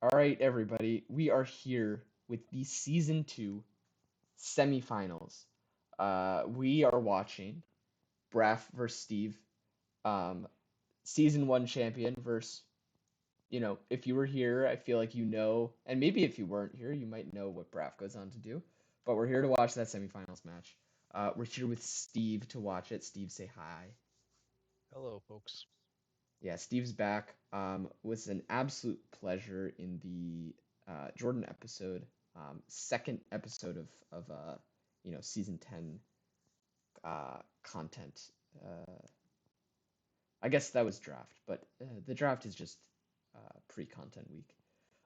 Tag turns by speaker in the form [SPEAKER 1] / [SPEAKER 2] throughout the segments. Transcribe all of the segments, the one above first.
[SPEAKER 1] All right, everybody, we are here with the season 2 semifinals. We are watching Braff versus Steve, um, season 1 champion versus, if you were here, I feel like you know, and maybe if you weren't here, you might know what Braff goes on to do. But we're here to watch that semifinals match. We're here with Steve to watch it. Steve, say hi.
[SPEAKER 2] Hello, folks.
[SPEAKER 1] Yeah, Steve's back. Was an absolute pleasure in the Jordan episode, second episode of season 10 content. Uh, I guess that was draft, but the draft is just pre-content week.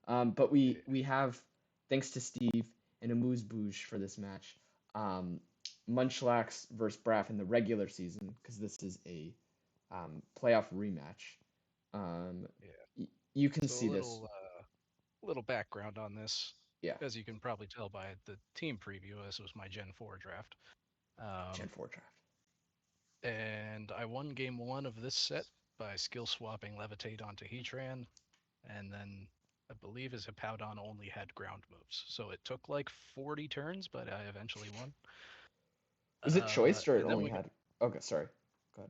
[SPEAKER 1] But we
[SPEAKER 2] Yeah.
[SPEAKER 1] we have, thanks to Steve and Amuse Bouche for this match, um, Munchlax versus Braff in the regular season, because this is a playoff rematch. Um,
[SPEAKER 2] Yeah.
[SPEAKER 1] you can
[SPEAKER 2] So a
[SPEAKER 1] see this.
[SPEAKER 2] little background on this.
[SPEAKER 1] Yeah,
[SPEAKER 2] As you can probably tell by the team preview, this was my Gen 4 draft.
[SPEAKER 1] Gen
[SPEAKER 2] Um,
[SPEAKER 1] 4 draft.
[SPEAKER 2] and I won game one of this set by skill swapping Levitate onto Heatran, and then I believe his Hippowdon only had ground moves. So it took like 40 turns, but I eventually won.
[SPEAKER 1] Was it choiced or it
[SPEAKER 2] And then
[SPEAKER 1] only
[SPEAKER 2] we got,
[SPEAKER 1] had? Okay, sorry. Go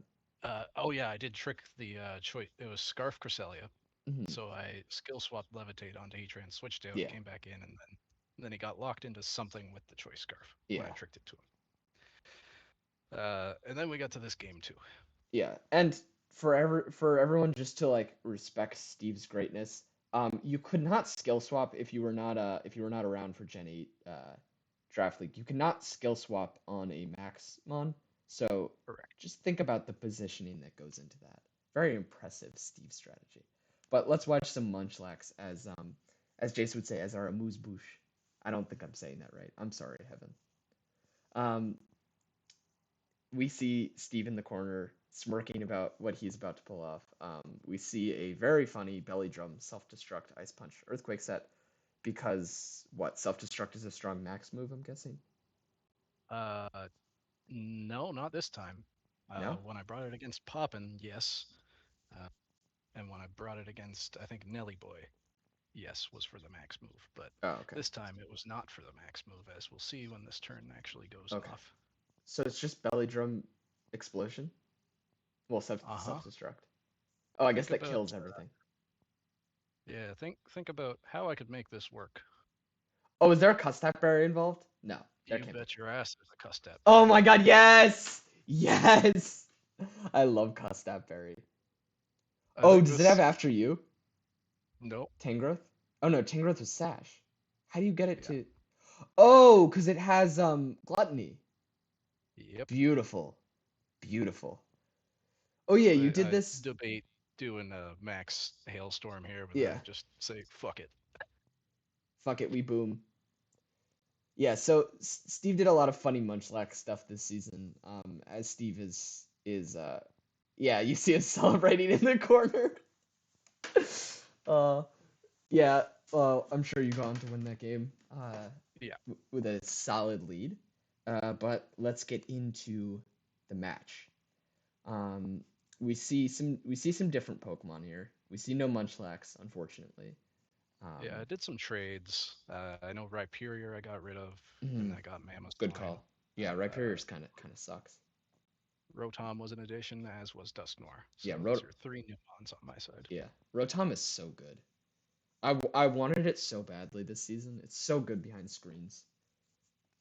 [SPEAKER 1] ahead.
[SPEAKER 2] oh yeah, I did trick the choice. It was Scarf Cresselia.
[SPEAKER 1] Hmm.
[SPEAKER 2] So I skill swapped Levitate onto Heatran, switched out,
[SPEAKER 1] Yeah,
[SPEAKER 2] came back in, and then he got locked into something with the choice scarf when I
[SPEAKER 1] yeah,
[SPEAKER 2] tricked it to him. And then we got to this game too.
[SPEAKER 1] yeah. And for everyone just to like respect Steve's greatness, you could not skill swap if you were not around for Gen 8 draft league. You could not skill swap on a Maxmon. So
[SPEAKER 2] Correct.
[SPEAKER 1] just think about the positioning that goes into that. Very impressive Steve strategy. But let's watch some Munchlax as Jason would say, as our amuse bouche. I don't think I'm saying that right. I'm sorry, Heaven. Um, we see Steve in the corner smirking about what he's about to pull off. We see a very funny belly drum self-destruct ice punch earthquake set because what, self-destruct is a strong max move, I'm guessing.
[SPEAKER 2] Uh, no, not this time.
[SPEAKER 1] No?
[SPEAKER 2] When I brought it against Poppin, yes. Uh, and when I brought it against, I think Nelly Boy, yes, was for the max move. But
[SPEAKER 1] Oh, okay.
[SPEAKER 2] this time it was not for the max move, as we'll see when this turn actually goes
[SPEAKER 1] Okay.
[SPEAKER 2] off.
[SPEAKER 1] So it's just belly drum explosion? Well,
[SPEAKER 2] Uh huh.
[SPEAKER 1] self-destruct. Oh, I guess
[SPEAKER 2] Think
[SPEAKER 1] that
[SPEAKER 2] about
[SPEAKER 1] kills everything.
[SPEAKER 2] yeah. Think about how I could make this work.
[SPEAKER 1] Oh, is there a custap barrier involved? No, there
[SPEAKER 2] You
[SPEAKER 1] can't be.
[SPEAKER 2] bet your ass there's a Custap
[SPEAKER 1] Oh
[SPEAKER 2] berry.
[SPEAKER 1] my god, yes! Yes! I love custap berry.
[SPEAKER 2] I
[SPEAKER 1] Oh,
[SPEAKER 2] think
[SPEAKER 1] does it have
[SPEAKER 2] this.
[SPEAKER 1] after you?
[SPEAKER 2] Nope.
[SPEAKER 1] Tangrowth? Oh no, Tangrowth was Sash. How do you get it
[SPEAKER 2] Yeah.
[SPEAKER 1] to? Oh, because it has Gluttony.
[SPEAKER 2] Yep.
[SPEAKER 1] Beautiful, beautiful. Oh yeah,
[SPEAKER 2] So
[SPEAKER 1] you did
[SPEAKER 2] I
[SPEAKER 1] this.
[SPEAKER 2] debate doing a max hailstorm here, but then
[SPEAKER 1] Yeah,
[SPEAKER 2] I just say fuck it.
[SPEAKER 1] fuck it, we boom. Yeah, so Steve did a lot of funny Munchlax stuff this season. As Steve is yeah, you see him celebrating in the corner. uh, yeah. Well, I'm sure you go on to win that game.
[SPEAKER 2] Yeah.
[SPEAKER 1] With a solid lead. But let's get into the match. Um, we see some different Pokemon here. We see no Munchlax, unfortunately.
[SPEAKER 2] Yeah, I
[SPEAKER 1] Um,
[SPEAKER 2] did some trades. I know Rhyperior I got rid of, and
[SPEAKER 1] mhm,
[SPEAKER 2] I got
[SPEAKER 1] good
[SPEAKER 2] Mamoswine.
[SPEAKER 1] call. Yeah,
[SPEAKER 2] Uh,
[SPEAKER 1] Rhyperior's kind of sucks.
[SPEAKER 2] Rotom was an addition, as was Dusknoir. So
[SPEAKER 1] Yeah,
[SPEAKER 2] those are three new ones on my side.
[SPEAKER 1] yeah, Rotom is so good. I wanted it so badly this season. It's so good behind screens.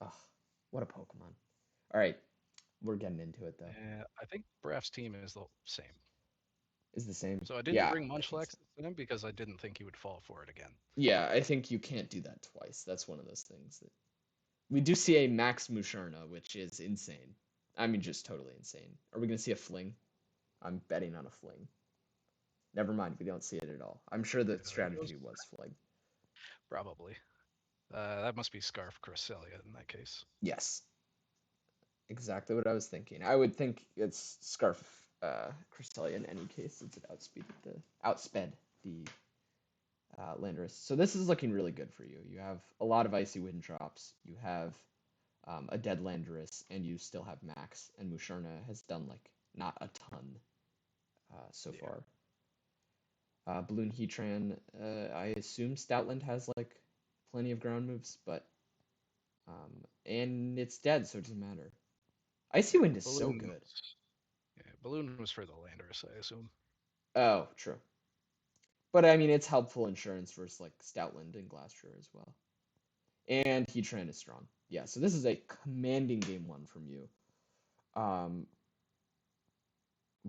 [SPEAKER 1] Ugh, what a Pokemon. All right, we're getting into it though.
[SPEAKER 2] I think Braff's team is the same.
[SPEAKER 1] Is the same.
[SPEAKER 2] So I didn't
[SPEAKER 1] Yeah,
[SPEAKER 2] bring
[SPEAKER 1] I think
[SPEAKER 2] Munchlax
[SPEAKER 1] so.
[SPEAKER 2] to him because I didn't think he would fall for it again.
[SPEAKER 1] Yeah, I think you can't do that twice. That's one of those things that we do see a Max Musharna, which is insane. I mean, just totally insane. Are we gonna see a fling? I'm betting on a fling. Never mind, we don't see it at all. I'm sure the
[SPEAKER 2] There goes
[SPEAKER 1] strategy was fling.
[SPEAKER 2] probably. That must be Scarf Cresselia in that case.
[SPEAKER 1] Yes, exactly what I was thinking. I would think it's Scarf Cresselia in any case, since it outsped the Landorus. So this is looking really good for you. You have a lot of icy wind drops. You have a dead Landorus, and you still have Max. And Musharna has done like not a ton so
[SPEAKER 2] Yeah.
[SPEAKER 1] far. Balloon Heatran, I assume Stoutland has like plenty of ground moves, but and it's dead, so it doesn't matter. Icy Wind is so
[SPEAKER 2] Balloon
[SPEAKER 1] good.
[SPEAKER 2] was, yeah, Balloon was for the Landorus, I assume.
[SPEAKER 1] Oh, true. But I mean, it's helpful insurance versus like Stoutland and Glastrier as well. And Heatran is strong. Yeah, so this is a commanding game one from you. Um,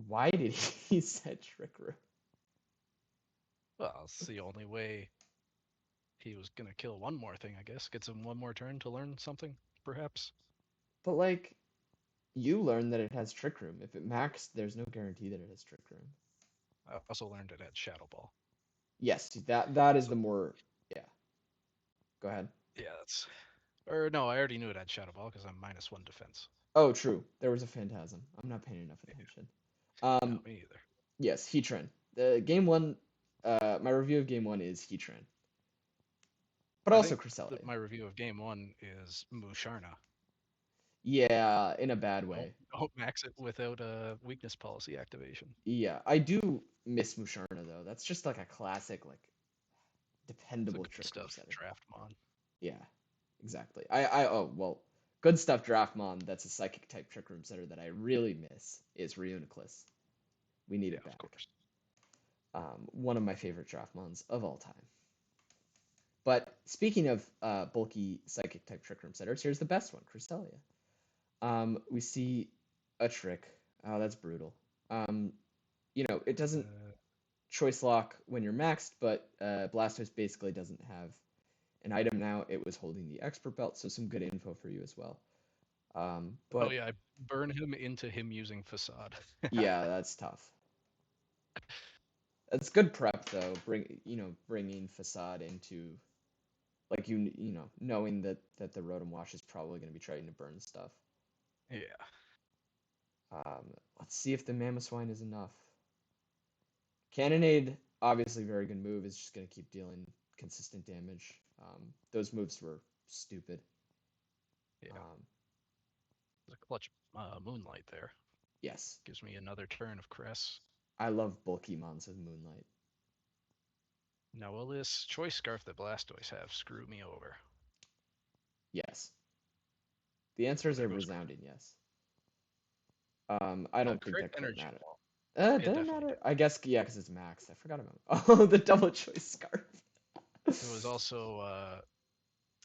[SPEAKER 1] why did he set Trick Room?
[SPEAKER 2] Well, it's the only way he was gonna kill one more thing, I guess. Gets him one more turn to learn something, perhaps.
[SPEAKER 1] But like, you learn that it has Trick Room. If it maxed, there's no guarantee that it has Trick Room.
[SPEAKER 2] I also learned it at Shadow Ball.
[SPEAKER 1] Yes, that is
[SPEAKER 2] So
[SPEAKER 1] the more. Yeah, go ahead.
[SPEAKER 2] yeah, that's or no, I already knew it at Shadow Ball because I'm -1 defense.
[SPEAKER 1] Oh, true. There was a Phantasm. I'm not paying enough
[SPEAKER 2] Yeah,
[SPEAKER 1] attention.
[SPEAKER 2] no,
[SPEAKER 1] Um,
[SPEAKER 2] me either.
[SPEAKER 1] yes, Heatran. The game one. My review of game one is Heatran, but
[SPEAKER 2] I
[SPEAKER 1] also
[SPEAKER 2] think that
[SPEAKER 1] Cresselia.
[SPEAKER 2] my review of game one is Musharna.
[SPEAKER 1] Yeah, in a bad
[SPEAKER 2] Don't
[SPEAKER 1] way.
[SPEAKER 2] don't max it without a weakness policy activation.
[SPEAKER 1] Yeah, I do miss Musharna though. That's just like a classic, like
[SPEAKER 2] It's a
[SPEAKER 1] dependable
[SPEAKER 2] good
[SPEAKER 1] trick room
[SPEAKER 2] stuff
[SPEAKER 1] setter.
[SPEAKER 2] draft mon.
[SPEAKER 1] Yeah, exactly. Oh well, good stuff. Draftmon. That's a psychic type trick room setter that I really miss is Reuniclus. We need
[SPEAKER 2] Yeah,
[SPEAKER 1] it
[SPEAKER 2] of
[SPEAKER 1] back.
[SPEAKER 2] course.
[SPEAKER 1] One of my favorite Draftmons of all time. But speaking of bulky psychic type trick room setters, here's the best one, Cresselia. We see a trick. Oh, that's brutal. Um, it doesn't
[SPEAKER 2] Uh,
[SPEAKER 1] choice lock when you're maxed, but Blastoise basically doesn't have an item now. It was holding the expert belt, so some good info for you as well.
[SPEAKER 2] oh
[SPEAKER 1] But
[SPEAKER 2] yeah, I burn him into him using facade.
[SPEAKER 1] yeah, that's tough. That's good prep though. Bringing facade into like knowing that the Rotom Wash is probably going to be trying to burn stuff.
[SPEAKER 2] Yeah,
[SPEAKER 1] Let's see if the Mamoswine is enough. Cannonade, obviously very good move, is just going to keep dealing consistent damage. Those moves were stupid.
[SPEAKER 2] yeah.
[SPEAKER 1] Um,
[SPEAKER 2] There's a clutch Moonlight there.
[SPEAKER 1] yes,
[SPEAKER 2] Gives me another turn of Cress.
[SPEAKER 1] I love bulky mons with Moonlight.
[SPEAKER 2] Now will this choice scarf that Blastoise have screw me over?
[SPEAKER 1] Yes. The answer is
[SPEAKER 2] There
[SPEAKER 1] a
[SPEAKER 2] goes
[SPEAKER 1] resounding yes. I don't think
[SPEAKER 2] crit
[SPEAKER 1] that crit
[SPEAKER 2] energy
[SPEAKER 1] matter.
[SPEAKER 2] wall. It
[SPEAKER 1] Did it
[SPEAKER 2] definitely
[SPEAKER 1] matter?
[SPEAKER 2] did.
[SPEAKER 1] I guess yeah, because it's max. I forgot about oh the double choice scarf.
[SPEAKER 2] It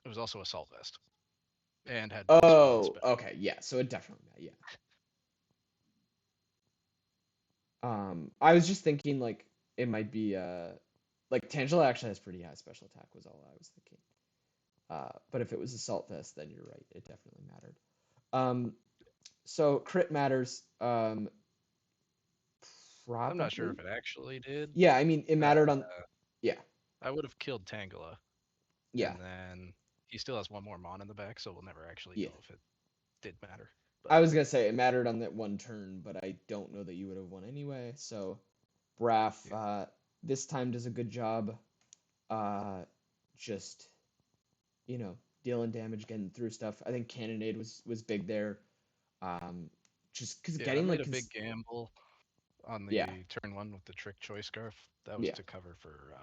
[SPEAKER 2] was also assault vest and had -1 on
[SPEAKER 1] Oh,
[SPEAKER 2] spell.
[SPEAKER 1] okay, yeah. So it definitely yeah. I was just thinking like it might be like Tangela actually has pretty high special attack was all I was thinking. But if it was assault vest, then you're right. It definitely mattered. Um, so crit matters.
[SPEAKER 2] I'm not sure
[SPEAKER 1] Probably.
[SPEAKER 2] if it actually did.
[SPEAKER 1] Yeah, I mean it
[SPEAKER 2] Uh,
[SPEAKER 1] mattered on. Yeah,
[SPEAKER 2] I would have killed Tangela,
[SPEAKER 1] yeah,
[SPEAKER 2] and then he still has one more Mon in the back, so we'll never actually
[SPEAKER 1] yeah.
[SPEAKER 2] know if it did matter. But
[SPEAKER 1] I was gonna say it mattered on that one turn, but I don't know that you would have won anyway. So Braff
[SPEAKER 2] yeah,
[SPEAKER 1] this time does a good job. Uh, just you know dealing damage, getting through stuff. I think Cannonade was big there. Um, just because
[SPEAKER 2] yeah, I
[SPEAKER 1] getting
[SPEAKER 2] made
[SPEAKER 1] like
[SPEAKER 2] a big gamble on
[SPEAKER 1] yeah,
[SPEAKER 2] the turn one with the trick choice scarf. That was
[SPEAKER 1] yeah,
[SPEAKER 2] to cover for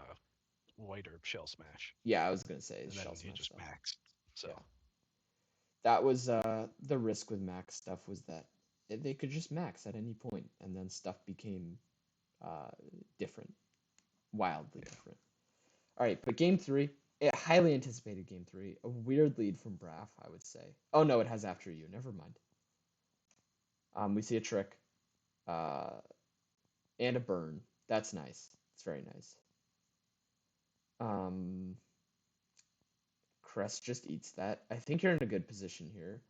[SPEAKER 2] White Herb Shell Smash,
[SPEAKER 1] yeah. I was gonna say
[SPEAKER 2] and
[SPEAKER 1] shell
[SPEAKER 2] then he
[SPEAKER 1] smash
[SPEAKER 2] just
[SPEAKER 1] stuff.
[SPEAKER 2] maxed. So
[SPEAKER 1] Yeah, that was the risk with max stuff was that they could just max at any point, and then stuff became uh different, wildly
[SPEAKER 2] yeah,
[SPEAKER 1] different. All right, but game three, a highly anticipated game three, a weird lead from Braff, I would say. Oh no, it has after you. Never mind. We see a trick, uh, and a burn. That's nice. It's very nice. Um, Crest just eats that. I think you're in a good position here.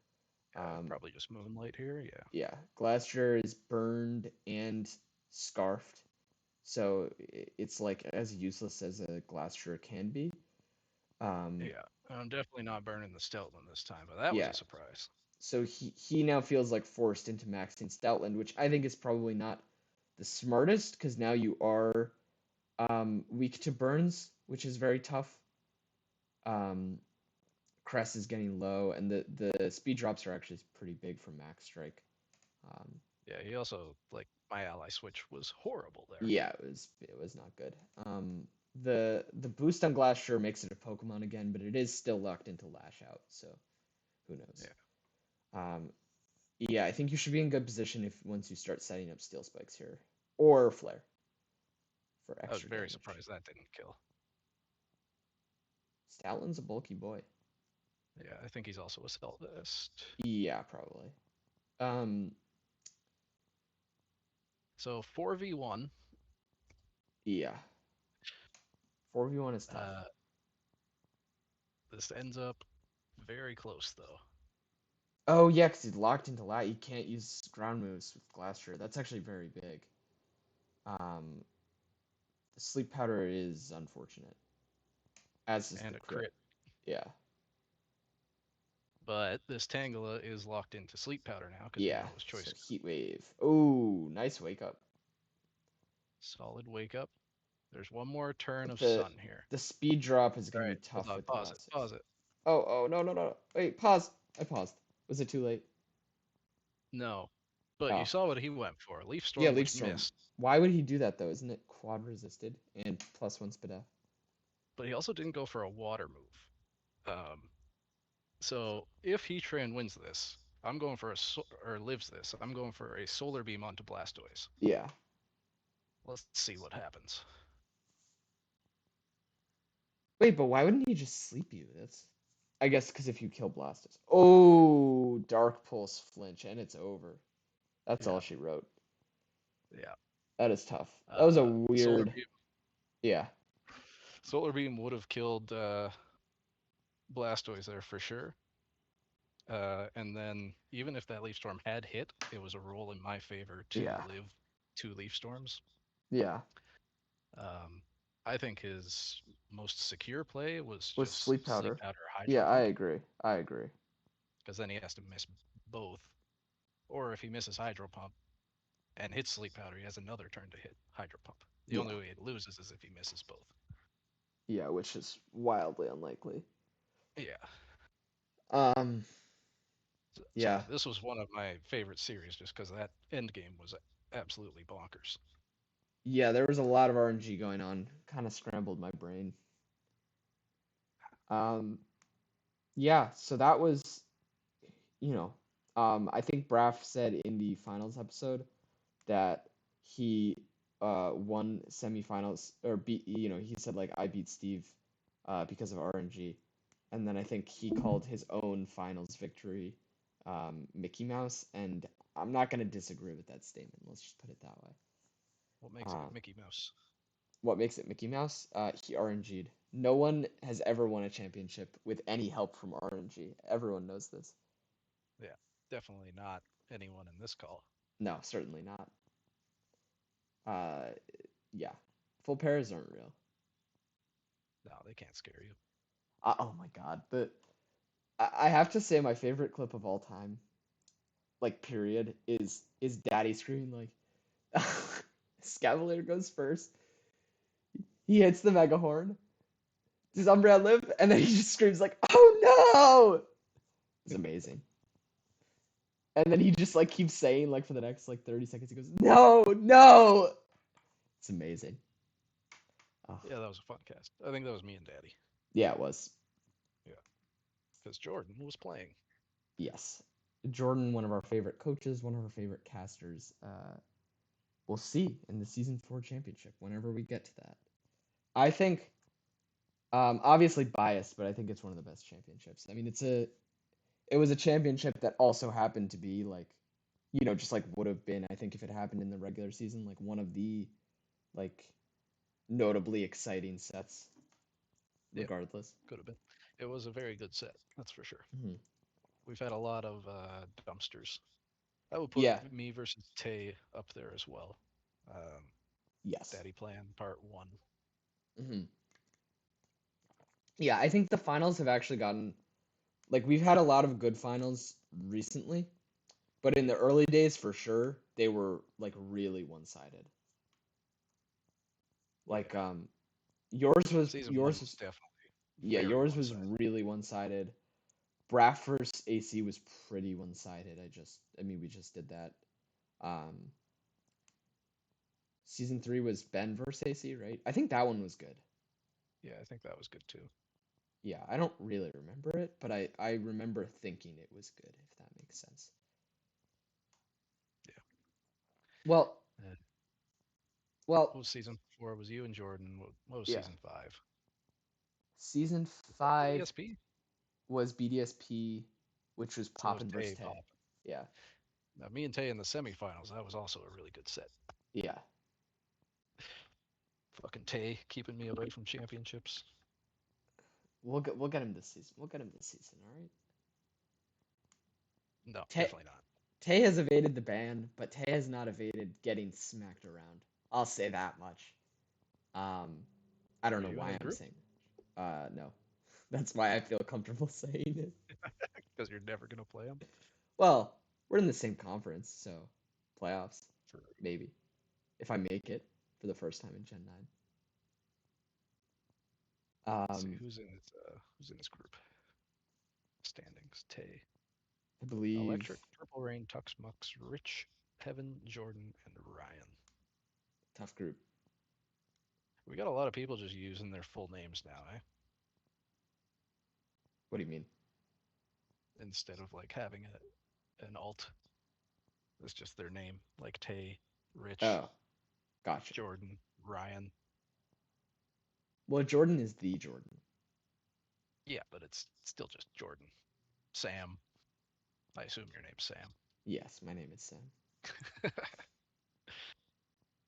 [SPEAKER 2] yeah,
[SPEAKER 1] Um,
[SPEAKER 2] probably just Moonlight here. Yeah,
[SPEAKER 1] yeah, Glacier is burned and scarfed, so it's like as useless as a Glacier can be. Um,
[SPEAKER 2] yeah. I'm definitely not burning the Steltland this time, but that was
[SPEAKER 1] yeah,
[SPEAKER 2] a surprise.
[SPEAKER 1] so he now feels like forced into maxing Stoutland, which I think is probably not the smartest because now you are weak to burns, which is very tough. Um, Crest is getting low, and the speed drops are actually pretty big for Max Strike. Um,
[SPEAKER 2] Yeah, he also like My ally switch was horrible there.
[SPEAKER 1] Yeah, it was not good. The boost on Glacier makes it a Pokemon again, but it is still locked into Lash Out, so who knows?
[SPEAKER 2] Yeah,
[SPEAKER 1] Um, yeah, I think you should be in good position if once you start setting up Steel Spikes here or Flare for
[SPEAKER 2] I was
[SPEAKER 1] extra
[SPEAKER 2] very
[SPEAKER 1] damage.
[SPEAKER 2] surprised that didn't kill.
[SPEAKER 1] Stoutland's a bulky boy.
[SPEAKER 2] Yeah, I think he's also a Stealthist.
[SPEAKER 1] Yeah, probably. Um,
[SPEAKER 2] So 4v1.
[SPEAKER 1] yeah, 4v1 is tough.
[SPEAKER 2] Uh, this ends up very close though.
[SPEAKER 1] Oh yeah, because he's locked into Lat. You can't use ground moves with Glacier. That's actually very big. Um, the Sleep Powder is unfortunate, as is the
[SPEAKER 2] And a
[SPEAKER 1] crit.
[SPEAKER 2] crit.
[SPEAKER 1] Yeah,
[SPEAKER 2] But this Tangela is locked into Sleep Powder now because
[SPEAKER 1] yeah.
[SPEAKER 2] now his
[SPEAKER 1] So
[SPEAKER 2] choice.
[SPEAKER 1] Heat Wave. Oh, nice wake up.
[SPEAKER 2] Solid wake up. There's one more turn
[SPEAKER 1] But
[SPEAKER 2] of
[SPEAKER 1] the
[SPEAKER 2] Sun here.
[SPEAKER 1] the speed drop is
[SPEAKER 2] All
[SPEAKER 1] gonna be
[SPEAKER 2] right, hold
[SPEAKER 1] tough
[SPEAKER 2] on.
[SPEAKER 1] with the
[SPEAKER 2] Pause it.
[SPEAKER 1] Blastoise.
[SPEAKER 2] Pause it.
[SPEAKER 1] Oh, no, no, no. Wait, pause. I paused. Was it too late?
[SPEAKER 2] No. But you
[SPEAKER 1] Oh,
[SPEAKER 2] saw what he went for. Leaf
[SPEAKER 1] yeah,
[SPEAKER 2] Storm,
[SPEAKER 1] Leaf
[SPEAKER 2] which
[SPEAKER 1] Storm.
[SPEAKER 2] missed.
[SPEAKER 1] Why would he do that though? Isn't it quad resisted and +1 Spadaf?
[SPEAKER 2] But he also didn't go for a water move. So if Heatran wins this, I'm going for or lives this. I'm going for a Solar Beam onto Blastoise.
[SPEAKER 1] Yeah.
[SPEAKER 2] Let's see what happens.
[SPEAKER 1] Wait, but why wouldn't he just sleep you? That's, I guess, because if you kill Blastoise. Oh, Dark Pulse flinch, and it's over. That's all
[SPEAKER 2] Yeah,
[SPEAKER 1] she wrote.
[SPEAKER 2] yeah.
[SPEAKER 1] That is tough. That was a
[SPEAKER 2] Solar
[SPEAKER 1] weird.
[SPEAKER 2] Beam.
[SPEAKER 1] Yeah.
[SPEAKER 2] Solar Beam would have killed Blastoise there for sure. And then even if that Leaf Storm had hit, it was a roll in my favor to
[SPEAKER 1] Yeah.
[SPEAKER 2] live 2 Leaf Storms.
[SPEAKER 1] Yeah.
[SPEAKER 2] Um, I think his most secure play was
[SPEAKER 1] With
[SPEAKER 2] just
[SPEAKER 1] Sleep
[SPEAKER 2] Sleep
[SPEAKER 1] Powder.
[SPEAKER 2] Powder Hydro
[SPEAKER 1] Yeah, I
[SPEAKER 2] Pump,
[SPEAKER 1] agree. I agree.
[SPEAKER 2] because then he has to miss both. Or if he misses Hydro Pump and hits Sleep Powder, he has another turn to hit Hydro Pump. The
[SPEAKER 1] Yeah.
[SPEAKER 2] only way he loses is if he misses both.
[SPEAKER 1] Yeah, which is wildly unlikely.
[SPEAKER 2] Yeah.
[SPEAKER 1] Um,
[SPEAKER 2] So
[SPEAKER 1] yeah.
[SPEAKER 2] this was one of my favorite series just because that end game was absolutely bonkers.
[SPEAKER 1] Yeah, there was a lot of RNG going on. Kind of scrambled my brain. Um, yeah, so that was, you know, I think Braff said in the finals episode that he won semifinals or beat, he said like I beat Steve because of RNG. And then I think he called his own finals victory Mickey Mouse, and I'm not going to disagree with that statement. Let's just put it that way.
[SPEAKER 2] What makes it
[SPEAKER 1] Uh,
[SPEAKER 2] Mickey Mouse?
[SPEAKER 1] what makes it Mickey Mouse? He RNG'd. No one has ever won a championship with any help from RNG. Everyone knows this.
[SPEAKER 2] Yeah, definitely not anyone in this call.
[SPEAKER 1] No, certainly not. Uh, yeah, full pairs aren't real.
[SPEAKER 2] No, they can't scare you.
[SPEAKER 1] Oh my God, I have to say my favorite clip of all time, like period, is Daddy screaming like, Scavalier goes first. He hits the mega horn. Does Umbreon live? And then he just screams like, "Oh no!" It's amazing. And then he just like keeps saying like for the next like 30 seconds, he goes, "No, no!" It's amazing. Oh,
[SPEAKER 2] Yeah, that was a fun cast. I think that was me and Daddy.
[SPEAKER 1] yeah, it was.
[SPEAKER 2] Yeah, because Jordan was playing.
[SPEAKER 1] Yes. Jordan, one of our favorite coaches, one of our favorite casters. We'll see in the season 4 championship whenever we get to that. I think, obviously biased, but I think it's one of the best championships. I mean, it was a championship that also happened to be like, just like would have been, I think if it happened in the regular season, like one of the like notably exciting sets,
[SPEAKER 2] Yeah,
[SPEAKER 1] regardless.
[SPEAKER 2] could have been. It was a very good set, that's for sure.
[SPEAKER 1] Hmm.
[SPEAKER 2] We've had a lot of dumpsters. I would put
[SPEAKER 1] Yeah.
[SPEAKER 2] me versus Tay up there as well. Um,
[SPEAKER 1] Yes.
[SPEAKER 2] Daddy Plan Part 1.
[SPEAKER 1] Hmm. Yeah, I think the finals have actually gotten like we've had a lot of good finals recently, but in the early days for sure, they were like really one-sided. Like
[SPEAKER 2] Yeah,
[SPEAKER 1] yours was
[SPEAKER 2] Season 1
[SPEAKER 1] yours
[SPEAKER 2] was
[SPEAKER 1] was
[SPEAKER 2] definitely
[SPEAKER 1] yeah,
[SPEAKER 2] very
[SPEAKER 1] yours was
[SPEAKER 2] one-sided.
[SPEAKER 1] really one-sided. Braff versus AC was pretty one-sided. I mean we just did that. Um Season 3 was Ben versus AC, right? I think that one was good.
[SPEAKER 2] Yeah, I think that was good too.
[SPEAKER 1] Yeah, I don't really remember it, but I remember thinking it was good, if that makes sense.
[SPEAKER 2] Yeah.
[SPEAKER 1] Well,
[SPEAKER 2] Uh, what
[SPEAKER 1] well,
[SPEAKER 2] was season 4? Was you and Jordan? What was
[SPEAKER 1] yeah.
[SPEAKER 2] season 5?
[SPEAKER 1] Season
[SPEAKER 2] Was that
[SPEAKER 1] 5
[SPEAKER 2] BDSP?
[SPEAKER 1] was BDSP, which was
[SPEAKER 2] So it was
[SPEAKER 1] Poppin versus
[SPEAKER 2] Tay
[SPEAKER 1] Tay.
[SPEAKER 2] Pop.
[SPEAKER 1] Yeah,
[SPEAKER 2] Now, me and Tay in the semifinals, that was also a really good set.
[SPEAKER 1] yeah.
[SPEAKER 2] Fucking Tay keeping me away from championships.
[SPEAKER 1] We'll get him this season. We'll get him this season, all right?
[SPEAKER 2] No,
[SPEAKER 1] Tay
[SPEAKER 2] definitely not.
[SPEAKER 1] Tay has evaded the ban, but Tay has not evaded getting smacked around. I'll say that much. Um, I don't
[SPEAKER 2] Are
[SPEAKER 1] know
[SPEAKER 2] you in
[SPEAKER 1] why
[SPEAKER 2] his
[SPEAKER 1] I'm
[SPEAKER 2] group?
[SPEAKER 1] saying. No, that's why I feel comfortable saying it.
[SPEAKER 2] Because you're never going to play him?
[SPEAKER 1] Well, we're in the same conference, so playoffs,
[SPEAKER 2] For,
[SPEAKER 1] maybe, if I make it for the first time in Gen 9.
[SPEAKER 2] let's see,
[SPEAKER 1] Um,
[SPEAKER 2] who's in his group? Standings. Tay.
[SPEAKER 1] I believe
[SPEAKER 2] Electric, Purple Rain, Tux Mux, Rich, Heaven, Jordan, and Ryan.
[SPEAKER 1] tough group.
[SPEAKER 2] We got a lot of people just using their full names now, eh?
[SPEAKER 1] What do you mean?
[SPEAKER 2] Instead of like having an alt. It's just their name, like Tay, Rich,
[SPEAKER 1] Oh, gotcha.
[SPEAKER 2] Jordan, Ryan.
[SPEAKER 1] Well, Jordan is the Jordan.
[SPEAKER 2] Yeah, but it's still just Jordan. Sam. I assume your name's Sam.
[SPEAKER 1] Yes, my name is Sam.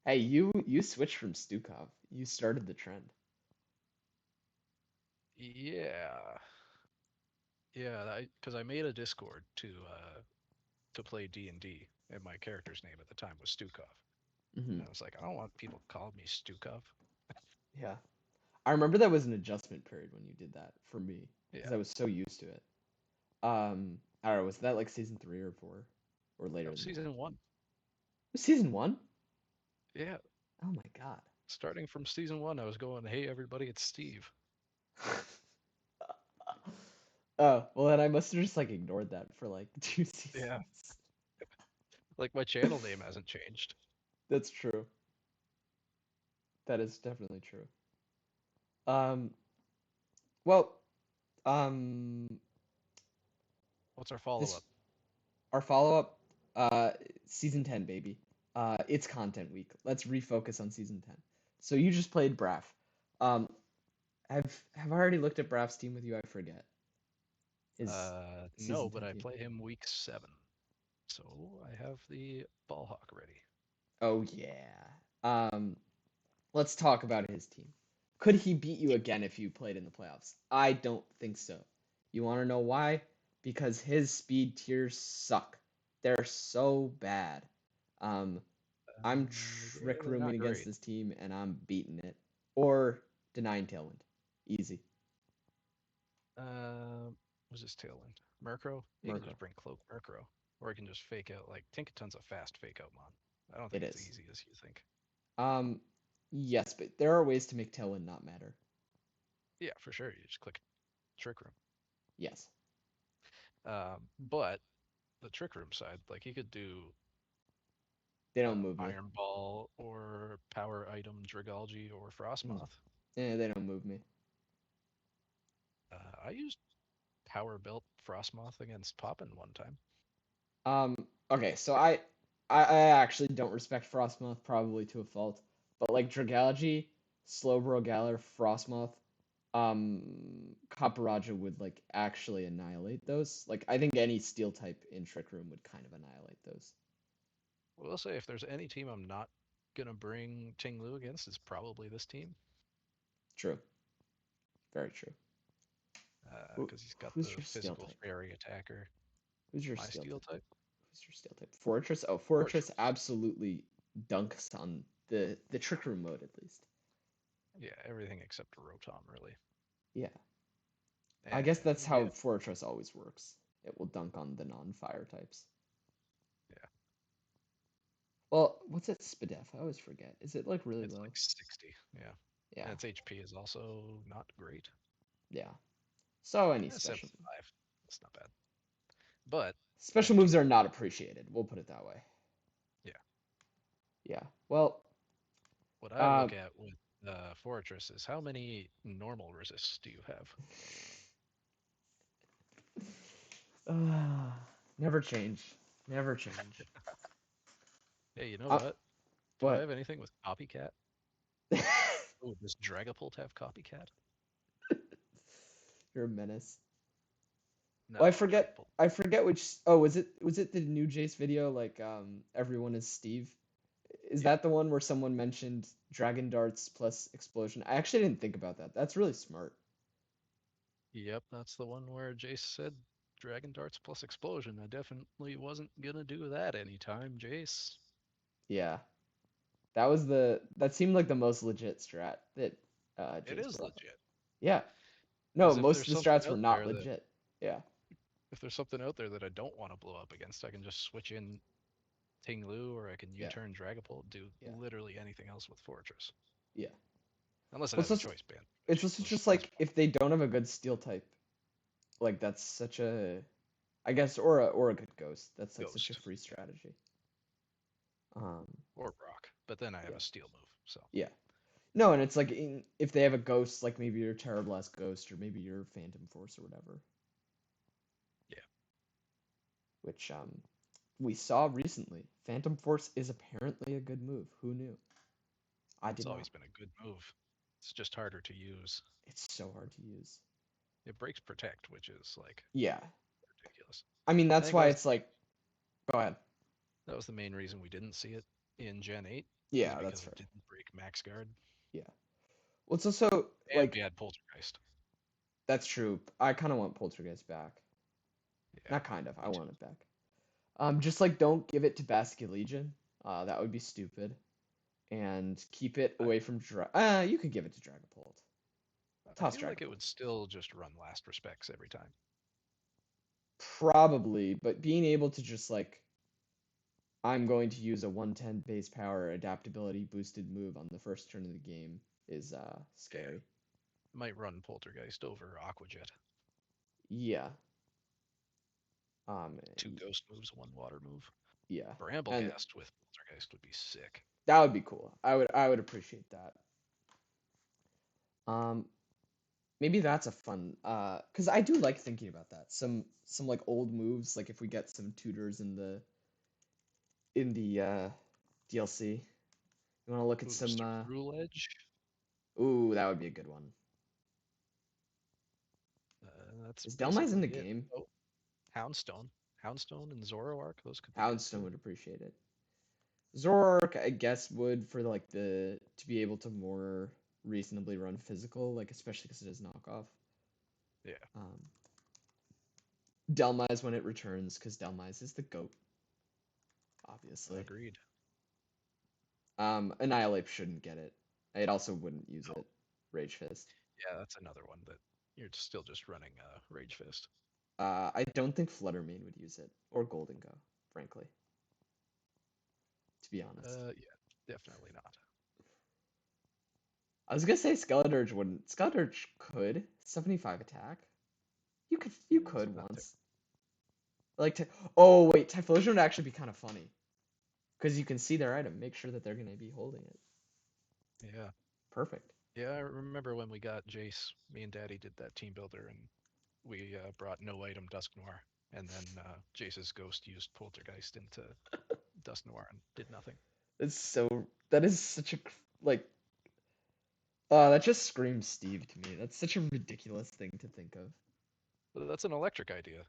[SPEAKER 1] Hey, you switched from Stukov. You started the trend.
[SPEAKER 2] Yeah. Yeah, because I made a Discord to play D&D, and my character's name at the time was Stukov.
[SPEAKER 1] Hmm.
[SPEAKER 2] And I was like, I don't want people calling me Stukov.
[SPEAKER 1] Yeah. I remember that was an adjustment period when you did that for me because
[SPEAKER 2] Yeah,
[SPEAKER 1] I was so used to it. I don't know, was that like season 3 or 4 or later
[SPEAKER 2] that was
[SPEAKER 1] than that?
[SPEAKER 2] season 1.
[SPEAKER 1] It was season 1?
[SPEAKER 2] Yeah,
[SPEAKER 1] Oh my God.
[SPEAKER 2] starting from season 1, I was going, hey, everybody, it's Steve.
[SPEAKER 1] Oh, well then I must have just like ignored that for like 2 seasons.
[SPEAKER 2] Yeah, like my channel name hasn't changed.
[SPEAKER 1] That's true. That is definitely true. Um, well, um,
[SPEAKER 2] What's our
[SPEAKER 1] this
[SPEAKER 2] follow-up?
[SPEAKER 1] our follow-up, season 10, baby. It's content week. Let's refocus on season 10. So you just played BRAFF. Um, have I already looked at BRAFF's team with you? I forget. His
[SPEAKER 2] No,
[SPEAKER 1] season
[SPEAKER 2] but
[SPEAKER 1] 10
[SPEAKER 2] I
[SPEAKER 1] team.
[SPEAKER 2] play him week 7. So I have the ball hawk ready.
[SPEAKER 1] Oh yeah. Let's talk about his team. Could he beat you again if you played in the playoffs? I don't think so. You want to know why? Because his speed tiers suck. They're so bad. Um, I'm
[SPEAKER 2] Yeah,
[SPEAKER 1] trick
[SPEAKER 2] they're
[SPEAKER 1] rooming
[SPEAKER 2] not
[SPEAKER 1] against
[SPEAKER 2] great.
[SPEAKER 1] this team and I'm beating it. Or denying Tailwind. Easy.
[SPEAKER 2] Uh, was his tailwind? Murkrow? He can
[SPEAKER 1] Murkrow.
[SPEAKER 2] just bring Cloak Murkrow. Or he can just fake out, like, Tinkaton's a fast fake out mon. I don't
[SPEAKER 1] It
[SPEAKER 2] think it's
[SPEAKER 1] is.
[SPEAKER 2] easy as you think.
[SPEAKER 1] Um, yes, but there are ways to make Tailwind not matter.
[SPEAKER 2] Yeah, for sure. You just click Trick Room.
[SPEAKER 1] Yes.
[SPEAKER 2] But the Trick Room side, like, he could do
[SPEAKER 1] They don't move me.
[SPEAKER 2] Iron Ball or Power Item Dragology or
[SPEAKER 1] Mm.
[SPEAKER 2] Frostmoth.
[SPEAKER 1] They don't move me.
[SPEAKER 2] I used Power Belt Frostmoth against Poppin one time.
[SPEAKER 1] Um, okay, so I actually don't respect Frostmoth probably to a fault, but like Dragalogy, Slowbro Galar, Frostmoth, Kaparaja would like actually annihilate those. Like I think any steel type in Trick Room would kind of annihilate those.
[SPEAKER 2] Well, I'll say if there's any team I'm not gonna bring Ting Lu against, it's probably this team.
[SPEAKER 1] True. Very true. Who
[SPEAKER 2] Because he's got
[SPEAKER 1] who's
[SPEAKER 2] the
[SPEAKER 1] your steel
[SPEAKER 2] physical
[SPEAKER 1] type?
[SPEAKER 2] fairy attacker.
[SPEAKER 1] Who's your
[SPEAKER 2] My
[SPEAKER 1] steel
[SPEAKER 2] steel
[SPEAKER 1] type?
[SPEAKER 2] type?
[SPEAKER 1] Who's your steel type? Fortress? Oh, Fortress
[SPEAKER 2] Fortress.
[SPEAKER 1] absolutely dunks on the Trick Room mode at least.
[SPEAKER 2] Yeah, everything except Rotom, really.
[SPEAKER 1] Yeah. I guess that's
[SPEAKER 2] And
[SPEAKER 1] how
[SPEAKER 2] yeah,
[SPEAKER 1] Fortress always works. It will dunk on the non-fire types.
[SPEAKER 2] yeah.
[SPEAKER 1] Well, what's its SPDEF? I always forget. Is it like really
[SPEAKER 2] It's
[SPEAKER 1] low?
[SPEAKER 2] like 60. Yeah.
[SPEAKER 1] Yeah,
[SPEAKER 2] And its HP is also not great.
[SPEAKER 1] yeah. So any
[SPEAKER 2] 75. That's not bad. But
[SPEAKER 1] special moves
[SPEAKER 2] actually,
[SPEAKER 1] are not appreciated. We'll put it that way.
[SPEAKER 2] yeah.
[SPEAKER 1] Yeah. Well,
[SPEAKER 2] What I look at with Fortress is how many normal resists do you have?
[SPEAKER 1] Never change. Never change.
[SPEAKER 2] Hey, you know
[SPEAKER 1] Uh,
[SPEAKER 2] what? Do I
[SPEAKER 1] what?
[SPEAKER 2] have anything with Copycat? Oh, does Dragapult have Copycat?
[SPEAKER 1] You're a menace.
[SPEAKER 2] No,
[SPEAKER 1] Well, I forget.
[SPEAKER 2] Dragapult.
[SPEAKER 1] I forget which. Oh, was it the new Jace video? Like, everyone is Steve. Is
[SPEAKER 2] Yeah.
[SPEAKER 1] that the one where someone mentioned Dragon Darts plus Explosion? I actually didn't think about that. That's really smart.
[SPEAKER 2] Yep, that's the one where Jace said Dragon Darts plus Explosion. I definitely wasn't gonna do that anytime, Jace.
[SPEAKER 1] Yeah, that seemed like the most legit strat that
[SPEAKER 2] It
[SPEAKER 1] Jace
[SPEAKER 2] is
[SPEAKER 1] put up.
[SPEAKER 2] legit.
[SPEAKER 1] Yeah. No,
[SPEAKER 2] Because if
[SPEAKER 1] most
[SPEAKER 2] there's
[SPEAKER 1] of the
[SPEAKER 2] something
[SPEAKER 1] strats were
[SPEAKER 2] out
[SPEAKER 1] not
[SPEAKER 2] there that
[SPEAKER 1] legit. Yeah.
[SPEAKER 2] if there's something out there that I don't want to blow up against, I can just switch in Ting Lu or I can
[SPEAKER 1] Yeah.
[SPEAKER 2] U-turn Dragapult, do
[SPEAKER 1] Yeah.
[SPEAKER 2] literally anything else with Fortress.
[SPEAKER 1] Yeah.
[SPEAKER 2] Unless it
[SPEAKER 1] Well,
[SPEAKER 2] has a choice band,
[SPEAKER 1] it's
[SPEAKER 2] which
[SPEAKER 1] also
[SPEAKER 2] was
[SPEAKER 1] just
[SPEAKER 2] his
[SPEAKER 1] like
[SPEAKER 2] point.
[SPEAKER 1] if they don't have a good steel type, like that's such a, I guess, or a good ghost. That's like such a
[SPEAKER 2] Ghost
[SPEAKER 1] free strategy. Um,
[SPEAKER 2] or Rock. But then I have
[SPEAKER 1] yeah,
[SPEAKER 2] a steel move, so
[SPEAKER 1] yeah. No, and it's like if they have a ghost, like maybe your Terrablast Ghost or maybe your Phantom Force or whatever,
[SPEAKER 2] yeah,
[SPEAKER 1] which we saw recently. Phantom Force is apparently a good move. Who knew? I
[SPEAKER 2] it's
[SPEAKER 1] did not.
[SPEAKER 2] always been a good move. It's just harder to use.
[SPEAKER 1] It's so hard to use.
[SPEAKER 2] It breaks Protect, which is like
[SPEAKER 1] Yeah.
[SPEAKER 2] ridiculous.
[SPEAKER 1] I mean,
[SPEAKER 2] I
[SPEAKER 1] that's
[SPEAKER 2] think that
[SPEAKER 1] why
[SPEAKER 2] was
[SPEAKER 1] it's like, go ahead.
[SPEAKER 2] the main reason we didn't see it in Gen 8 is
[SPEAKER 1] Yeah, that's
[SPEAKER 2] because
[SPEAKER 1] fair.
[SPEAKER 2] it didn't break Max Guard.
[SPEAKER 1] Yeah. Well, it's also
[SPEAKER 2] And
[SPEAKER 1] like
[SPEAKER 2] we had Poltergeist.
[SPEAKER 1] that's true. I kind of want Poltergeist back.
[SPEAKER 2] Yeah,
[SPEAKER 1] Not kind of. I
[SPEAKER 2] me too.
[SPEAKER 1] want it back. Just like don't give it to Basculegion. That would be stupid. And keep it
[SPEAKER 2] I,
[SPEAKER 1] away from you could give it to Dragapult.
[SPEAKER 2] I
[SPEAKER 1] Toss
[SPEAKER 2] feel like it
[SPEAKER 1] Dragapult.
[SPEAKER 2] would still just run last respects every time.
[SPEAKER 1] Probably, but being able to just like I'm going to use a 110 base power adaptability boosted move on the first turn of the game is
[SPEAKER 2] Yeah,
[SPEAKER 1] scary.
[SPEAKER 2] might run Poltergeist over Aquajet.
[SPEAKER 1] Yeah.
[SPEAKER 2] Two ghost moves, one water move.
[SPEAKER 1] Yeah. And
[SPEAKER 2] Bramblegast with Poltergeist would be sick.
[SPEAKER 1] that would be cool. I would appreciate that. Um, maybe that's a fun because I do like thinking about that. Some like old moves, like if we get some tutors in the DLC. You want to look at
[SPEAKER 2] Ooh,
[SPEAKER 1] some
[SPEAKER 2] Rule Edge.
[SPEAKER 1] ooh, that would be a good one.
[SPEAKER 2] That's
[SPEAKER 1] Is Delmise in
[SPEAKER 2] basically
[SPEAKER 1] the
[SPEAKER 2] it.
[SPEAKER 1] game?
[SPEAKER 2] Oh, Houndstone. Houndstone and Zoroark, those could be good
[SPEAKER 1] Houndstone
[SPEAKER 2] too.
[SPEAKER 1] would appreciate it. Zoroark, I guess, would for like the to be able to more reasonably run physical, like especially because it is knockoff.
[SPEAKER 2] Yeah,
[SPEAKER 1] Um, Delmise when it returns, because Delmise is the goat, obviously.
[SPEAKER 2] agreed.
[SPEAKER 1] Annihilate shouldn't get it. It also wouldn't use
[SPEAKER 2] No,
[SPEAKER 1] it. Rage Fist.
[SPEAKER 2] yeah, that's another one that you're still just running Rage Fist.
[SPEAKER 1] I don't think Fluttermane would use it, or Golden Go, frankly, to be honest.
[SPEAKER 2] Yeah, definitely not.
[SPEAKER 1] I was gonna say Skeledirge wouldn't. Skeledirge could 75 attack. You
[SPEAKER 2] It's
[SPEAKER 1] could
[SPEAKER 2] not
[SPEAKER 1] once. Like to. Oh wait, Typhlosion would actually be kind of funny because you can see their item. Make sure that they're gonna be holding it.
[SPEAKER 2] yeah,
[SPEAKER 1] Perfect.
[SPEAKER 2] yeah. I remember when we got Jace. Me and Daddy did that team builder, and we brought no item Dusk Noir, and then Jace's ghost used Poltergeist into Dusk Noir and did nothing.
[SPEAKER 1] That's so. That is such a like. That just screams Steve to me. That's such a ridiculous thing to think of.
[SPEAKER 2] But that's an electric idea.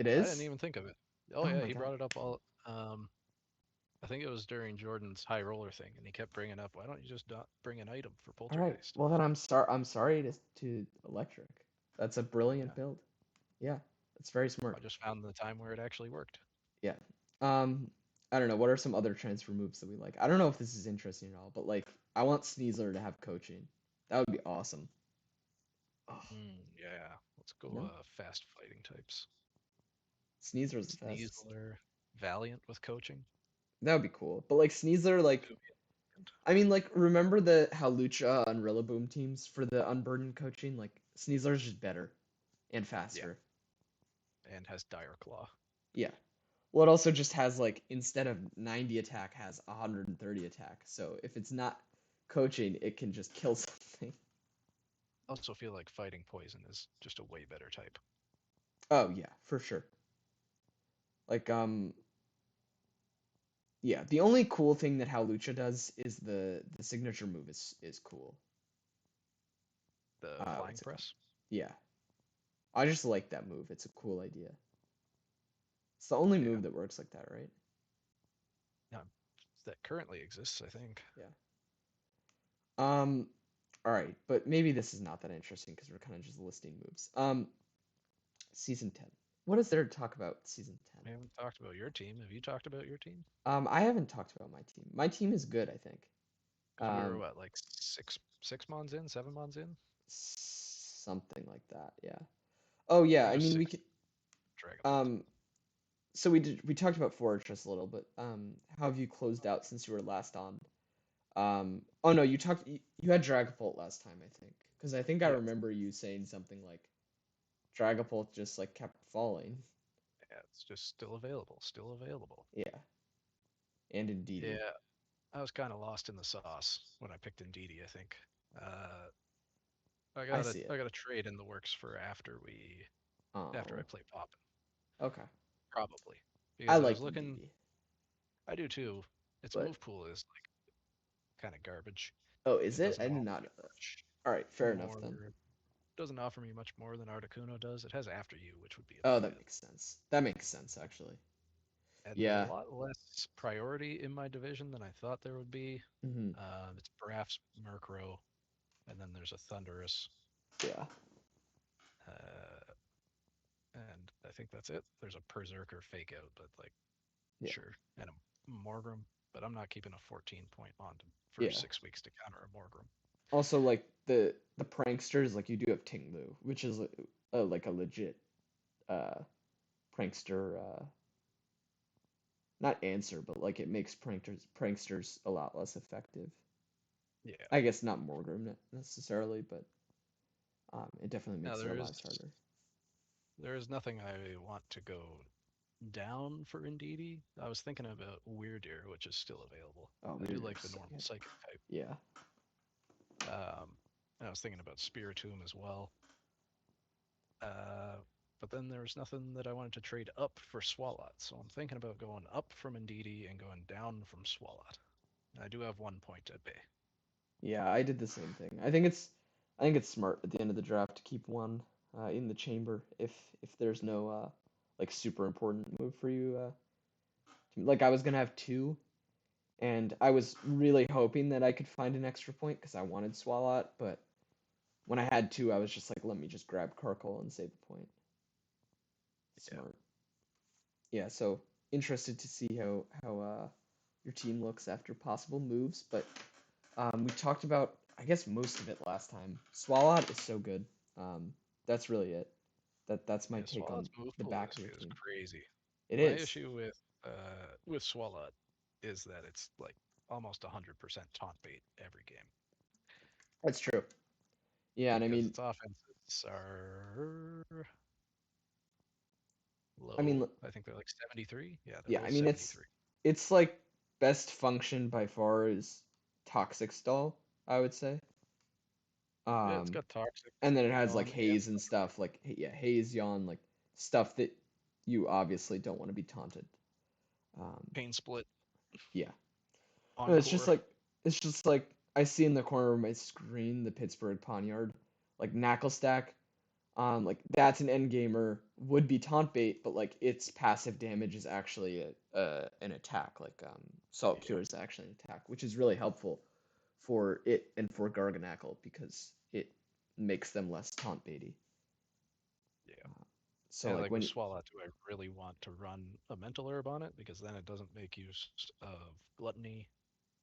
[SPEAKER 1] It
[SPEAKER 2] I didn't
[SPEAKER 1] is?
[SPEAKER 2] even think of it. Oh
[SPEAKER 1] Oh
[SPEAKER 2] yeah,
[SPEAKER 1] my
[SPEAKER 2] he
[SPEAKER 1] god.
[SPEAKER 2] brought it up all. I think it was during Jordan's high roller thing, and he kept bringing up, "Why don't you just bring an item for
[SPEAKER 1] All right.
[SPEAKER 2] Poltergeist?"
[SPEAKER 1] Well then I'm sorry to electric. That's a brilliant
[SPEAKER 2] Yeah,
[SPEAKER 1] build. Yeah. That's very smart.
[SPEAKER 2] I just found the time where it actually worked.
[SPEAKER 1] Yeah. I don't know. What are some other transfer moves that we like? I don't know if this is interesting at all, but like I want Sneasler to have coaching. That would be awesome. Oh,
[SPEAKER 2] Yeah, let's go
[SPEAKER 1] no?
[SPEAKER 2] fast fighting types.
[SPEAKER 1] Sneasler's the best.
[SPEAKER 2] Sneasler, Valiant with coaching.
[SPEAKER 1] That would be cool. But like Sneasler, like
[SPEAKER 2] It would be
[SPEAKER 1] I mean, like remember the how Lucha and Rillaboom teams for the unburdened coaching? Like Sneasler's just better and
[SPEAKER 2] yeah,
[SPEAKER 1] faster.
[SPEAKER 2] and has Dire Claw.
[SPEAKER 1] Yeah. Well, it also just has like instead of 90 attack has 130 attack. So if it's not coaching, it can just kill something.
[SPEAKER 2] I also feel like Fighting Poison is just a way better type.
[SPEAKER 1] Oh yeah, for sure. Like yeah, the only cool thing that Hawlucha does is the signature move is cool.
[SPEAKER 2] The Flying
[SPEAKER 1] What's it called?
[SPEAKER 2] Press.
[SPEAKER 1] Yeah. I just like that move. It's a cool idea. It's the only
[SPEAKER 2] Yeah.
[SPEAKER 1] move that works like that, right?
[SPEAKER 2] Yeah, that currently exists, I think.
[SPEAKER 1] Yeah. All right, but maybe this is not that interesting because we're kind of just listing moves. Season 10. What is there to talk about season
[SPEAKER 2] We haven't talked about your team. Have you talked about your team?
[SPEAKER 1] 10? I haven't talked about my team. My team is good, I think.
[SPEAKER 2] Because we were
[SPEAKER 1] Um,
[SPEAKER 2] what, like six months in, 7 months in?
[SPEAKER 1] something like that, yeah. Oh
[SPEAKER 2] I
[SPEAKER 1] yeah,
[SPEAKER 2] think it
[SPEAKER 1] I
[SPEAKER 2] was
[SPEAKER 1] mean we
[SPEAKER 2] six
[SPEAKER 1] could
[SPEAKER 2] Dragapult.
[SPEAKER 1] um so we talked about Fortress a little, but how have you closed out since you were last on? Oh no, you had Dragapult last time, I think. Because I think I
[SPEAKER 2] Yeah,
[SPEAKER 1] remember you saying something like Dragapult just like kept falling.
[SPEAKER 2] yeah, it's just still available, still available.
[SPEAKER 1] Yeah, and Indeedee.
[SPEAKER 2] Yeah, I was kind of lost in the sauce when I picked Indeedee, I think. Uh,
[SPEAKER 1] I see it.
[SPEAKER 2] I got a trade in the works for after I
[SPEAKER 1] Oh,
[SPEAKER 2] play Poppin,
[SPEAKER 1] okay.
[SPEAKER 2] probably.
[SPEAKER 1] I
[SPEAKER 2] Because I was
[SPEAKER 1] like
[SPEAKER 2] looking,
[SPEAKER 1] Indeedee,
[SPEAKER 2] I do too. Its
[SPEAKER 1] but
[SPEAKER 2] move pool is like kind of garbage.
[SPEAKER 1] oh, is
[SPEAKER 2] It
[SPEAKER 1] it?
[SPEAKER 2] doesn't
[SPEAKER 1] I did
[SPEAKER 2] offer
[SPEAKER 1] not
[SPEAKER 2] me
[SPEAKER 1] know that.
[SPEAKER 2] much
[SPEAKER 1] All right, fair enough
[SPEAKER 2] more
[SPEAKER 1] then.
[SPEAKER 2] doesn't offer me much more than Articuno does. It has After You, which would be
[SPEAKER 1] Oh,
[SPEAKER 2] about
[SPEAKER 1] that
[SPEAKER 2] it.
[SPEAKER 1] makes sense. That makes sense actually.
[SPEAKER 2] And there's a
[SPEAKER 1] Yeah.
[SPEAKER 2] lot less priority in my division than I thought there would be.
[SPEAKER 1] Hmm.
[SPEAKER 2] It's BBRAFF's Murkrow, and then there's a Thundurus,
[SPEAKER 1] Yeah.
[SPEAKER 2] uh, and I think that's it. There's a Berserker Fake Out, but like,
[SPEAKER 1] Yeah.
[SPEAKER 2] sure, and a Morgrem, but I'm not keeping a 14-point bond for
[SPEAKER 1] Yeah.
[SPEAKER 2] 6 weeks to counter a Morgrem.
[SPEAKER 1] Also, like the pranksters, like you do have Tinglu, which is like a legit uh prankster not answer, but like it makes pranksters a lot less effective.
[SPEAKER 2] Yeah.
[SPEAKER 1] I guess not Morgrim necessarily, but it definitely
[SPEAKER 2] Now
[SPEAKER 1] makes their lives harder.
[SPEAKER 2] there is nothing I want to go down for Indeedee. I was thinking about Weirdeer, which is still available.
[SPEAKER 1] Oh,
[SPEAKER 2] I do
[SPEAKER 1] Weird
[SPEAKER 2] like the
[SPEAKER 1] so
[SPEAKER 2] normal
[SPEAKER 1] good.
[SPEAKER 2] psychic type.
[SPEAKER 1] Yeah.
[SPEAKER 2] And I was thinking about Spiritomb as well. Uh, but then there was nothing that I wanted to trade up for Swalot, so I'm thinking about going up from Indeedee and going down from Swalot. I do have 1 point at bay.
[SPEAKER 1] Yeah, I did the same thing. I think it's smart at the end of the draft to keep one in the chamber if there's no like super important move for you. Like I was gonna have two, and I was really hoping that I could find an extra point because I wanted Swalot, but when I had two, I was just like, let me just grab Karkle and save the point.
[SPEAKER 2] Yeah.
[SPEAKER 1] Smart. Yeah, so interested to see how your team looks after possible moves, but we talked about I guess most of it last time. Swalot is so good. That's really it. That's my
[SPEAKER 2] Yeah,
[SPEAKER 1] take on
[SPEAKER 2] Swalot's move
[SPEAKER 1] the
[SPEAKER 2] pool
[SPEAKER 1] back of the
[SPEAKER 2] is
[SPEAKER 1] team.
[SPEAKER 2] crazy.
[SPEAKER 1] It
[SPEAKER 2] My
[SPEAKER 1] is.
[SPEAKER 2] issue with Swalot is that it's like almost 100% taunt bait every game
[SPEAKER 1] That's true. Yeah, and I
[SPEAKER 2] because
[SPEAKER 1] mean
[SPEAKER 2] its offenses are
[SPEAKER 1] I mean
[SPEAKER 2] low. I think they're like 73. Yeah, they're
[SPEAKER 1] yeah,
[SPEAKER 2] both
[SPEAKER 1] I mean
[SPEAKER 2] 73.
[SPEAKER 1] it's like best function by far is Toxic Stall, I would say.
[SPEAKER 2] Yeah, it's
[SPEAKER 1] Um
[SPEAKER 2] got Toxic,
[SPEAKER 1] and then it has like
[SPEAKER 2] Yawn, and
[SPEAKER 1] haze and stuff like yeah, haze, yawn, like stuff that you obviously don't want to be taunted. Um
[SPEAKER 2] Pain Split,
[SPEAKER 1] yeah. No,
[SPEAKER 2] Encore.
[SPEAKER 1] it's just like I see in the corner of my screen the Pittsburgh Poniard, like Knuckle Stack. Like that's an end gamer, would be taunt bait, but like its passive damage is actually an attack. Like Salt
[SPEAKER 2] Yeah,
[SPEAKER 1] Cure is actually an attack, which is really helpful for it and for Garganackle because it makes them less taunt baity.
[SPEAKER 2] yeah.
[SPEAKER 1] So
[SPEAKER 2] And
[SPEAKER 1] like
[SPEAKER 2] like with
[SPEAKER 1] when
[SPEAKER 2] Swalot, do I really want to run a Mental Herb on it? Because then it doesn't make use of Gluttony.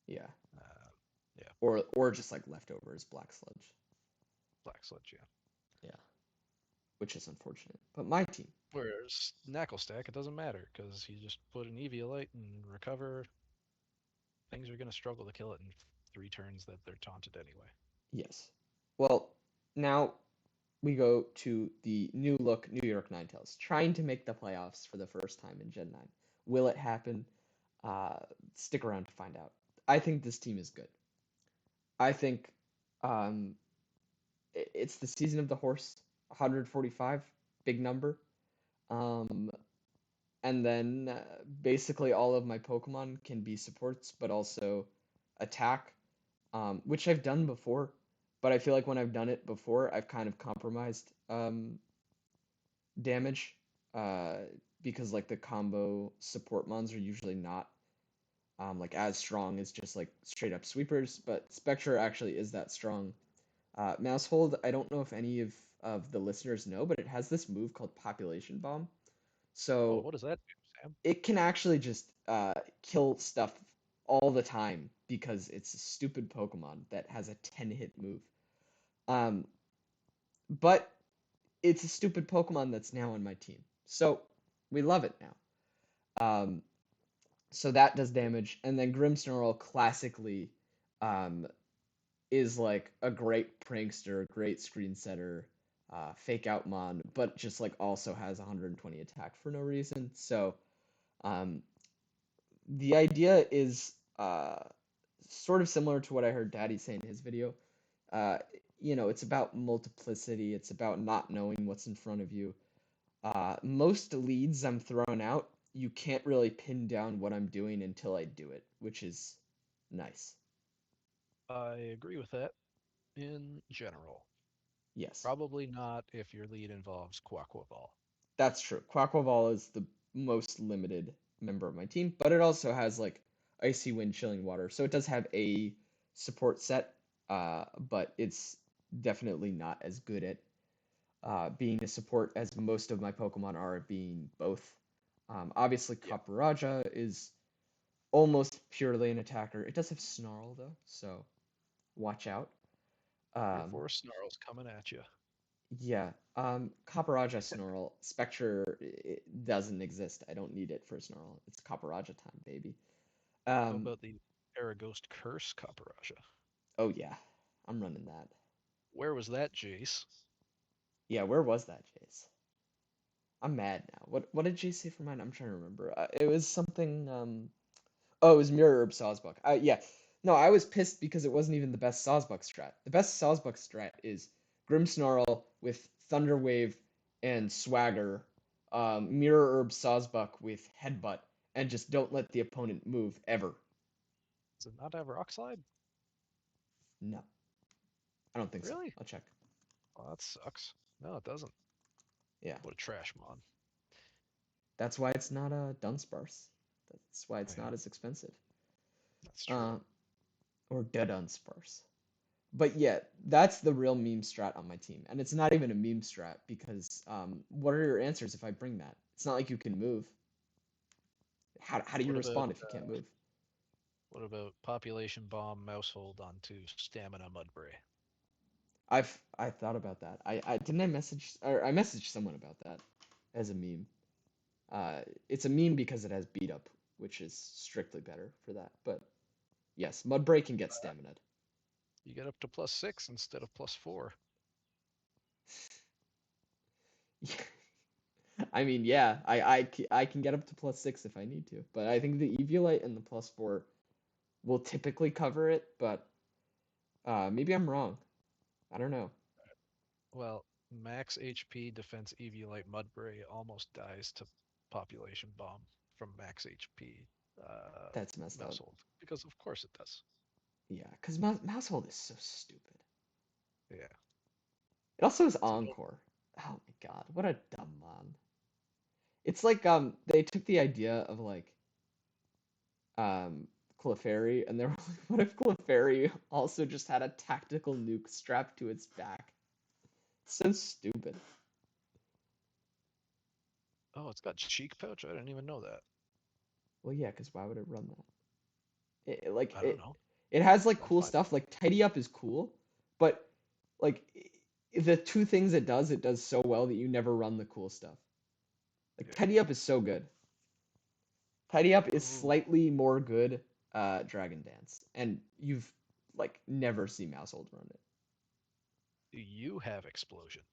[SPEAKER 1] yeah,
[SPEAKER 2] Uh, yeah,
[SPEAKER 1] or just like leftovers Black Sludge.
[SPEAKER 2] Black Sludge, yeah.
[SPEAKER 1] Yeah, which is unfortunate. But my team,
[SPEAKER 2] Whereas Knuckle Stack, it doesn't matter because you just put an Eviolite and recover. Things are going to struggle to kill it in 3 turns that they're taunted anyway.
[SPEAKER 1] yes. Well, now we go to the new look New York Ninetales, trying to make the playoffs for the first time in Gen 9. Will it happen? Uh, Stick around to find out. I think this team is good. I think um, it's the season of the horse, 145, big number. Um, and then basically all of my Pokemon can be supports, but also attack, which I've done before. But I feel like when I've done it before, I've kind of compromised damage, uh, because like the combo support mons are usually not like as strong as just like straight up sweepers. But Spectre actually is that strong. Mousehold, I don't know if any of the listeners know, but it has this move called Population Bomb.
[SPEAKER 2] Oh,
[SPEAKER 1] So
[SPEAKER 2] what does that do, Sam?
[SPEAKER 1] it can actually just kill stuff all the time because it's a stupid Pokemon that has a 10 hit move. Um, but it's a stupid Pokemon that's now on my team. So we love it now. Um, so that does damage. And then Grimmsnarl classically um, is like a great prankster, great screen setter, fake out mon, but just like also has 120 attack for no reason. So um, the idea is sort of similar to what I heard Daddy say in his video. Uh, it's about multiplicity. It's about not knowing what's in front of you. Most leads I'm throwing out, you can't really pin down what I'm doing until I do it, which is nice.
[SPEAKER 2] I agree with that in general.
[SPEAKER 1] Yes,
[SPEAKER 2] Probably not if your lead involves Quaquaval.
[SPEAKER 1] that's true. Quaquaval is the most limited member of my team, but it also has like Icy Wind, Chilling Water, so it does have a support set, but it's definitely not as good at being a support as most of my Pokemon are at being both. Obviously,
[SPEAKER 2] Yeah,
[SPEAKER 1] Kaparaja is almost purely an attacker. It does have Snarl though, so watch out.
[SPEAKER 2] your
[SPEAKER 1] Um,
[SPEAKER 2] force snarls coming at you.
[SPEAKER 1] yeah, Kaparaja Snarl Spectre doesn't exist. I don't need it for Snarl. It's Kaparaja time, baby.
[SPEAKER 2] How
[SPEAKER 1] Um,
[SPEAKER 2] about the Araghost Curse Caparaja?
[SPEAKER 1] oh yeah, I'm running that.
[SPEAKER 2] Where was that, Jace?
[SPEAKER 1] Yeah, where was that, Jace? I'm mad now. What did Jace say for mine? I'm trying to remember. It was something. Oh, it was Mirror Herb Sawsbuck. Yeah. No, I was pissed because it wasn't even the best Sawsbuck strat. The best Sawsbuck strat is Grimmsnarl with Thunder Wave and Swagger, Mirror Herb Sawsbuck with Headbutt, and just don't let the opponent move ever.
[SPEAKER 2] Does it not have Rock Slide?
[SPEAKER 1] No, I don't think so.
[SPEAKER 2] Really?
[SPEAKER 1] I'll check.
[SPEAKER 2] Well, that sucks. No, it doesn't.
[SPEAKER 1] Yeah,
[SPEAKER 2] What a trash mod.
[SPEAKER 1] that's why it's not a Dunsparce. That's why it's
[SPEAKER 2] Yeah,
[SPEAKER 1] not as expensive.
[SPEAKER 2] that's true.
[SPEAKER 1] Uh, or Dunsparce. But yeah, that's the real meme strat on my team. And it's not even a meme strat because what are your answers if I bring that? It's not like you can move. How do you
[SPEAKER 2] What about
[SPEAKER 1] respond if you can't move?
[SPEAKER 2] what about Population Bomb Mousehold onto Stamina Mudbray?
[SPEAKER 1] I thought about that. I didn't I message or I messaged someone about that as a meme. It's a meme because it has beat up, which is strictly better for that. But yes, Mudbray can get stamina.
[SPEAKER 2] You get up to +6 instead of +4.
[SPEAKER 1] I mean, yeah, I can get up to +6 if I need to, but I think the Eviolite and the +4 will typically cover it, but maybe I'm wrong. I don't know.
[SPEAKER 2] Well, max HP defense Eviolite Mudbray almost dies to Population Bomb from max HP
[SPEAKER 1] That's messed up.
[SPEAKER 2] Mousehold. Because of course it does.
[SPEAKER 1] Yeah, because Mousehold is so stupid.
[SPEAKER 2] Yeah.
[SPEAKER 1] It also has
[SPEAKER 2] So don't
[SPEAKER 1] Encore. Oh my god, what a dumb mon. It's like they took the idea of like um Clefairy and they were like, what if Clefairy also just had a tactical nuke strapped to its back? So stupid.
[SPEAKER 2] Oh, it's got cheek pouch? I didn't even know that.
[SPEAKER 1] Well, yeah, because why would it run that? Like
[SPEAKER 2] I don't know.
[SPEAKER 1] it has like
[SPEAKER 2] I'll
[SPEAKER 1] cool
[SPEAKER 2] find
[SPEAKER 1] stuff. Like Tidy Up is cool, but like the two things it does so well that you never run the cool stuff. Like
[SPEAKER 2] yeah.
[SPEAKER 1] Tidy Up is so good. Tidy Up is
[SPEAKER 2] Ooh.
[SPEAKER 1] slightly more good Dragon Dance, and you've like never seen Mousehold run it.
[SPEAKER 2] Do you have explosion?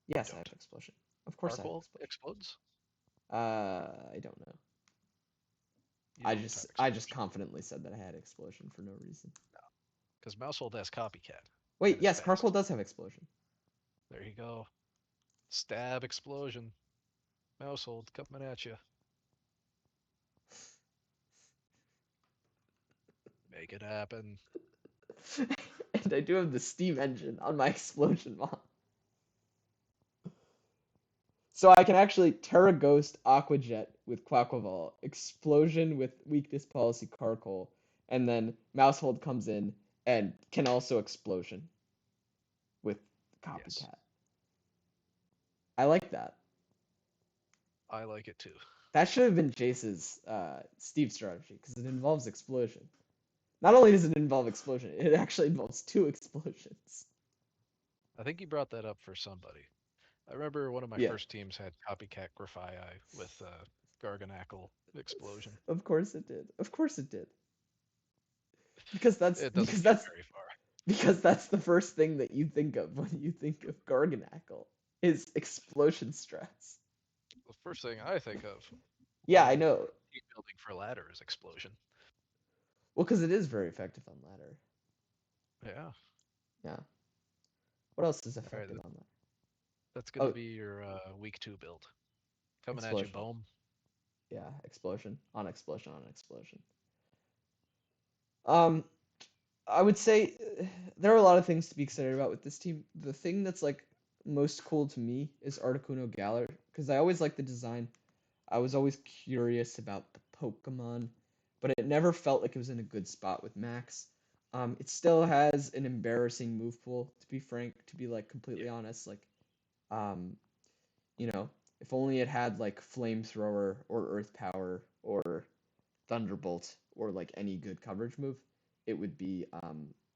[SPEAKER 2] You
[SPEAKER 1] Yes, I have
[SPEAKER 2] don't.
[SPEAKER 1] Explosion. Of course, I have
[SPEAKER 2] Arcwall
[SPEAKER 1] Explosion.
[SPEAKER 2] explodes?
[SPEAKER 1] I don't know.
[SPEAKER 2] You don't have
[SPEAKER 1] I just
[SPEAKER 2] explosion.
[SPEAKER 1] confidently said that I had Explosion for no reason.
[SPEAKER 2] Because Mousehold has Copycat
[SPEAKER 1] Wait,
[SPEAKER 2] and is
[SPEAKER 1] yes,
[SPEAKER 2] fast.
[SPEAKER 1] Carkol does have explosion.
[SPEAKER 2] There you go. Stab explosion. Mousehold coming at you. Make it happen.
[SPEAKER 1] And I do have the steam engine on my explosion mod. So I can actually Terra Ghost Aqua Jet with Quaquaval, Explosion with Weakness Policy Carkol, and then Mousehold comes in and can also Explosion with
[SPEAKER 2] Yes,
[SPEAKER 1] Copycat. I like that.
[SPEAKER 2] I like it too.
[SPEAKER 1] That should have been Jace's Steve strategy because it involves explosion. Not only does it involve explosion, it actually involves two explosions.
[SPEAKER 2] I think you brought that up for somebody. I remember one of my
[SPEAKER 1] Yeah,
[SPEAKER 2] first teams had Copycat Grafii with Garganackle explosion.
[SPEAKER 1] of course it did. Of course it did. Because that's
[SPEAKER 2] It doesn't
[SPEAKER 1] because
[SPEAKER 2] get
[SPEAKER 1] that's
[SPEAKER 2] very far.
[SPEAKER 1] because that's the first thing that you think of when you think of Garganackle is explosion strats.
[SPEAKER 2] The first thing I think of
[SPEAKER 1] Yeah,
[SPEAKER 2] when
[SPEAKER 1] I know.
[SPEAKER 2] team building for ladder is explosion.
[SPEAKER 1] Well, because it is very effective on ladder.
[SPEAKER 2] Yeah.
[SPEAKER 1] Yeah. What else is
[SPEAKER 2] All right,
[SPEAKER 1] effective on ladder?
[SPEAKER 2] that's gonna
[SPEAKER 1] Oh,
[SPEAKER 2] be your week 2 build. Coming at you,
[SPEAKER 1] explosion.
[SPEAKER 2] Bohm.
[SPEAKER 1] Yeah, explosion on explosion on explosion. Um, I would say there are a lot of things to be excited about with this team. The thing that's like most cool to me is Articuno Galar because I always like the design. I was always curious about the Pokemon, but it never felt like it was in a good spot with Max. It still has an embarrassing move pool, to be frank, to be like
[SPEAKER 2] Yeah.
[SPEAKER 1] completely honest. Like, um, you know, if only it had like Flamethrower or Earth Power or Thunderbolt or like any good coverage move, it would be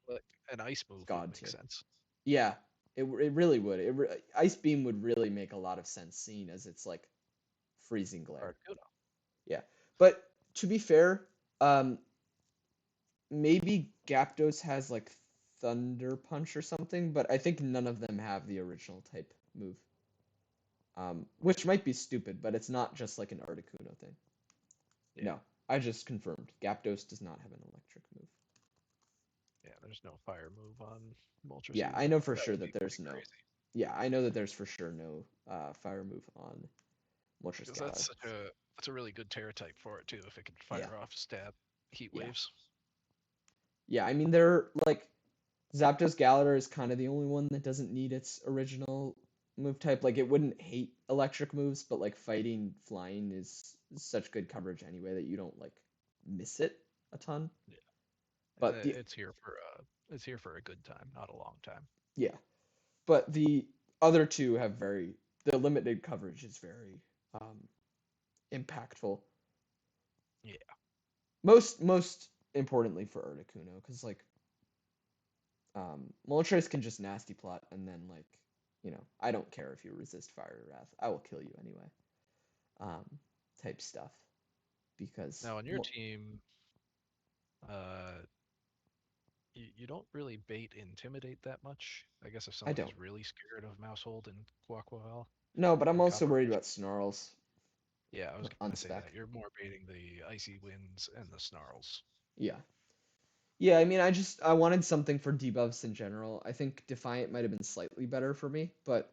[SPEAKER 2] But an ice move would
[SPEAKER 1] god
[SPEAKER 2] make
[SPEAKER 1] tier.
[SPEAKER 2] sense.
[SPEAKER 1] Yeah, it really would. Ice Beam would really make a lot of sense, seeing as it's like freezing glare.
[SPEAKER 2] Articuno.
[SPEAKER 1] Yeah, but to be fair, um, maybe Gyapdos has like Thunder Punch or something, but I think none of them have the original type move. Which might be stupid, but it's not just like an Articuno thing.
[SPEAKER 2] Yeah.
[SPEAKER 1] No, I just confirmed. Gyapdos does not have an electric move.
[SPEAKER 2] Yeah, there's no fire move on
[SPEAKER 1] Yeah,
[SPEAKER 2] Moltres
[SPEAKER 1] I
[SPEAKER 2] either.
[SPEAKER 1] know for
[SPEAKER 2] That
[SPEAKER 1] sure
[SPEAKER 2] would
[SPEAKER 1] that
[SPEAKER 2] be
[SPEAKER 1] there's
[SPEAKER 2] pretty
[SPEAKER 1] no.
[SPEAKER 2] crazy.
[SPEAKER 1] Yeah, I know that there's for sure no fire move on Moltres
[SPEAKER 2] Because
[SPEAKER 1] Galar.
[SPEAKER 2] that's a really good Terra type for it too, if it can
[SPEAKER 1] Yeah,
[SPEAKER 2] fire off stab heat
[SPEAKER 1] yeah,
[SPEAKER 2] waves.
[SPEAKER 1] yeah. I mean, they're like Zapdos Galar is kind of the only one that doesn't need its original move type. Like it wouldn't hate electric moves, but like fighting flying is such good coverage anyway that you don't like miss it a ton.
[SPEAKER 2] Yeah.
[SPEAKER 1] But the
[SPEAKER 2] It's here for a good time, not a long time.
[SPEAKER 1] yeah, but the other two have very the limited coverage is very impactful.
[SPEAKER 2] Yeah.
[SPEAKER 1] Most importantly for Articuno, because like Moltres can just nasty plot and then like I don't care if you resist fire or wrath, I will kill you anyway. Um, type stuff because
[SPEAKER 2] Now on your team, uh, you don't really bait intimidate that much. I guess if
[SPEAKER 1] I
[SPEAKER 2] someone
[SPEAKER 1] don't.
[SPEAKER 2] is really scared of Mousehold and Quaquaval
[SPEAKER 1] No, but I'm
[SPEAKER 2] or
[SPEAKER 1] also worried
[SPEAKER 2] Copperajah.
[SPEAKER 1] about Snarls
[SPEAKER 2] Yeah, I was
[SPEAKER 1] on
[SPEAKER 2] gonna say
[SPEAKER 1] spec.
[SPEAKER 2] that. You're more baiting the icy winds and the snarls.
[SPEAKER 1] Yeah. Yeah, I mean, I wanted something for debuffs in general. I think Defiant might have been slightly better for me, but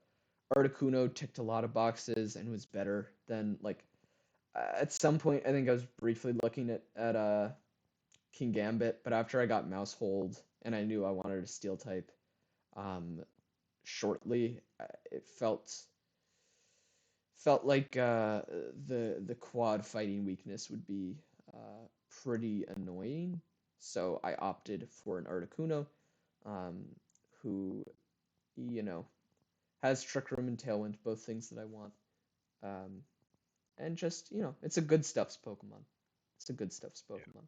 [SPEAKER 1] Articuno ticked a lot of boxes and was better than like at some point. I think I was briefly looking at King Gambit, but after I got Mouse Hold and I knew I wanted a Steel type, um, shortly, it felt like the quad fighting weakness would be pretty annoying. So I opted for an Articuno, um, who you know has Trick Room and Tailwind, both things that I want. Um, and just it's a good stuffs Pokemon. It's a good stuffs
[SPEAKER 2] Yeah.
[SPEAKER 1] Pokemon.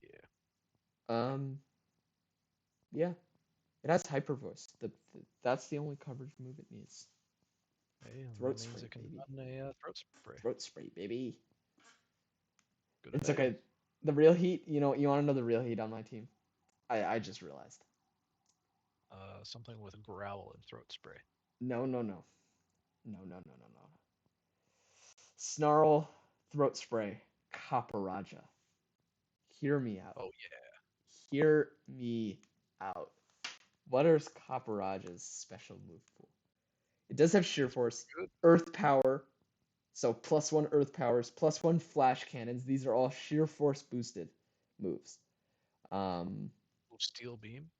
[SPEAKER 2] Yeah.
[SPEAKER 1] Um, yeah, it has Hyper Voice. That's the only coverage move it needs.
[SPEAKER 2] Hey, and that
[SPEAKER 1] Throat
[SPEAKER 2] means
[SPEAKER 1] spray,
[SPEAKER 2] it can
[SPEAKER 1] baby.
[SPEAKER 2] run a throat spray.
[SPEAKER 1] Throat spray, baby.
[SPEAKER 2] Good a
[SPEAKER 1] It's
[SPEAKER 2] day.
[SPEAKER 1] okay. The real heat, you want to know the real heat on my team? I just realized.
[SPEAKER 2] Something with growl and throat spray.
[SPEAKER 1] No, no, no. No, no, no, no, no. Snarl, throat spray, Copper Hear me out.
[SPEAKER 2] Oh yeah.
[SPEAKER 1] Hear me out. What is Copperaj's special move pool? It does have Sheer
[SPEAKER 2] It's
[SPEAKER 1] Force,
[SPEAKER 2] good.
[SPEAKER 1] Earth Power, so +1 Earth Powers, +1 Flash Cannons. These are all Sheer Force boosted moves. Um,
[SPEAKER 2] Steel beam.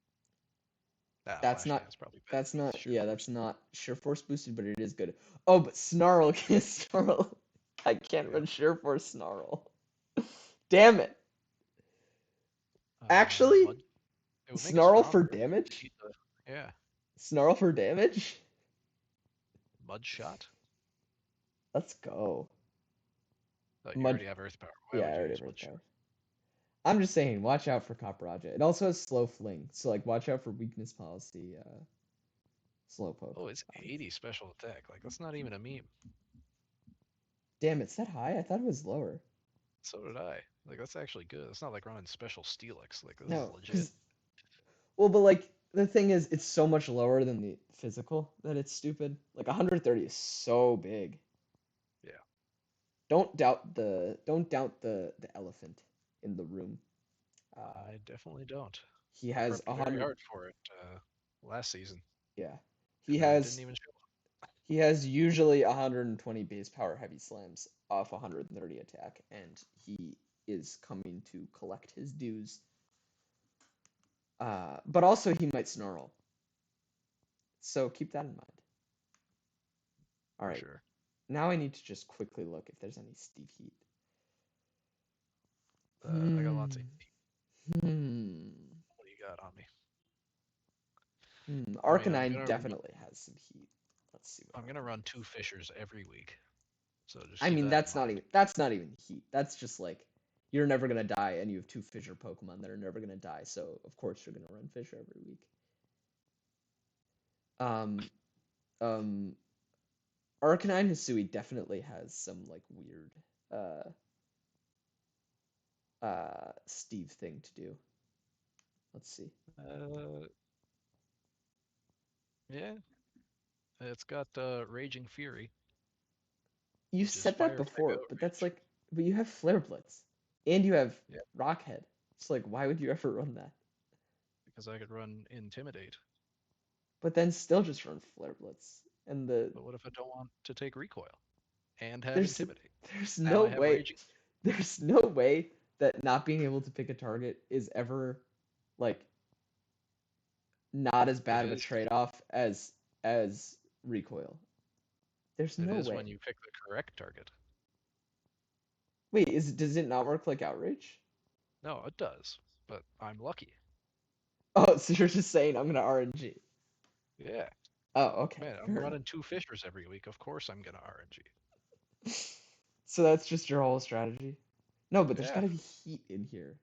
[SPEAKER 2] Ah,
[SPEAKER 1] that's
[SPEAKER 2] flash
[SPEAKER 1] not
[SPEAKER 2] can's probably better
[SPEAKER 1] that's
[SPEAKER 2] with
[SPEAKER 1] not
[SPEAKER 2] sheer
[SPEAKER 1] yeah,
[SPEAKER 2] force.
[SPEAKER 1] that's not Sheer Force boosted, but it is good. Oh, but Snarl can Snarl. I can't
[SPEAKER 2] Yeah.
[SPEAKER 1] run Sheer Force Snarl. Damn it. Actually,
[SPEAKER 2] Mud. It would make it
[SPEAKER 1] Snarl for
[SPEAKER 2] stronger.
[SPEAKER 1] damage?
[SPEAKER 2] Yeah.
[SPEAKER 1] Snarl for damage?
[SPEAKER 2] Mud shot.
[SPEAKER 1] Let's go.
[SPEAKER 2] Oh, you
[SPEAKER 1] Mud
[SPEAKER 2] already have earth power. Why
[SPEAKER 1] Yeah, I
[SPEAKER 2] would you
[SPEAKER 1] already
[SPEAKER 2] use
[SPEAKER 1] have
[SPEAKER 2] mud
[SPEAKER 1] Earth
[SPEAKER 2] shot?
[SPEAKER 1] Power. I'm just saying, watch out for Copperajah. It also has Slow Fling, so like watch out for weakness policy, Slowpoke.
[SPEAKER 2] Oh, it's 80 special attack. Like that's not even a meme.
[SPEAKER 1] Damn, it's that high? I thought it was lower.
[SPEAKER 2] So did I. Like that's actually good. It's not like running special Steelix. Like this is
[SPEAKER 1] No,
[SPEAKER 2] legit.
[SPEAKER 1] because well, but like the thing is, it's so much lower than the physical that it's stupid. Like 130 is so big.
[SPEAKER 2] Yeah.
[SPEAKER 1] Don't doubt the elephant in the room. Uh,
[SPEAKER 2] I definitely don't.
[SPEAKER 1] he
[SPEAKER 2] I
[SPEAKER 1] has
[SPEAKER 2] prepped
[SPEAKER 1] a
[SPEAKER 2] very
[SPEAKER 1] hundred.
[SPEAKER 2] hard for it last season,
[SPEAKER 1] Yeah, he
[SPEAKER 2] and then it didn't
[SPEAKER 1] has
[SPEAKER 2] even show up.
[SPEAKER 1] he has usually 120 base power heavy slams off 130 attack, and he is coming to collect his dues. But also he might snarl, so keep that in mind. All
[SPEAKER 2] For
[SPEAKER 1] right,
[SPEAKER 2] sure.
[SPEAKER 1] now I need to just quickly look if there's any Steve Heat.
[SPEAKER 2] I got lots
[SPEAKER 1] Hmm.
[SPEAKER 2] of.
[SPEAKER 1] Hmm.
[SPEAKER 2] What do you got on me? I mean,
[SPEAKER 1] Arcanine definitely has some heat. Let's see what
[SPEAKER 2] I'm gonna run
[SPEAKER 1] Arcanine
[SPEAKER 2] two
[SPEAKER 1] is.
[SPEAKER 2] Fishers every week, so just
[SPEAKER 1] I
[SPEAKER 2] keep
[SPEAKER 1] mean,
[SPEAKER 2] that in mind.
[SPEAKER 1] that's not even heat. That's just like you're never gonna die, and you have two Fissure Pokemon that are never gonna die. So of course you're gonna run Fissure every week. Um, um, Arcanine Hisui definitely has some like weird uh Steve thing to do. Let's see.
[SPEAKER 2] Uh, yeah, it's got Raging Fury,
[SPEAKER 1] You've
[SPEAKER 2] which is
[SPEAKER 1] said that
[SPEAKER 2] fire type
[SPEAKER 1] before, but that's
[SPEAKER 2] outrage.
[SPEAKER 1] like, but you have Flare Blitz, and you have
[SPEAKER 2] Yeah,
[SPEAKER 1] Rockhead. It's like, why would you ever run that?
[SPEAKER 2] because I could run Intimidate.
[SPEAKER 1] But then still just run Flare Blitz. And
[SPEAKER 2] But what if I don't want to take recoil and have
[SPEAKER 1] there's
[SPEAKER 2] Intimidate?
[SPEAKER 1] there's
[SPEAKER 2] Now
[SPEAKER 1] no
[SPEAKER 2] I have
[SPEAKER 1] way
[SPEAKER 2] Raging.
[SPEAKER 1] there's no way that not being able to pick a target is ever like not as
[SPEAKER 2] It
[SPEAKER 1] bad of a
[SPEAKER 2] is.
[SPEAKER 1] trade-off as recoil. There's
[SPEAKER 2] It
[SPEAKER 1] no
[SPEAKER 2] is
[SPEAKER 1] way.
[SPEAKER 2] when you pick the correct target.
[SPEAKER 1] Wait, does it not work like Outrage?
[SPEAKER 2] No, it does, but I'm lucky.
[SPEAKER 1] Oh, so you're just saying I'm gonna RNG.
[SPEAKER 2] Yeah,
[SPEAKER 1] Oh, okay,
[SPEAKER 2] man, I'm
[SPEAKER 1] fair enough.
[SPEAKER 2] running two Fishers every week. Of course I'm gonna RNG.
[SPEAKER 1] So that's just your whole strategy? No, but there's
[SPEAKER 2] Yeah,
[SPEAKER 1] gotta be heat in here.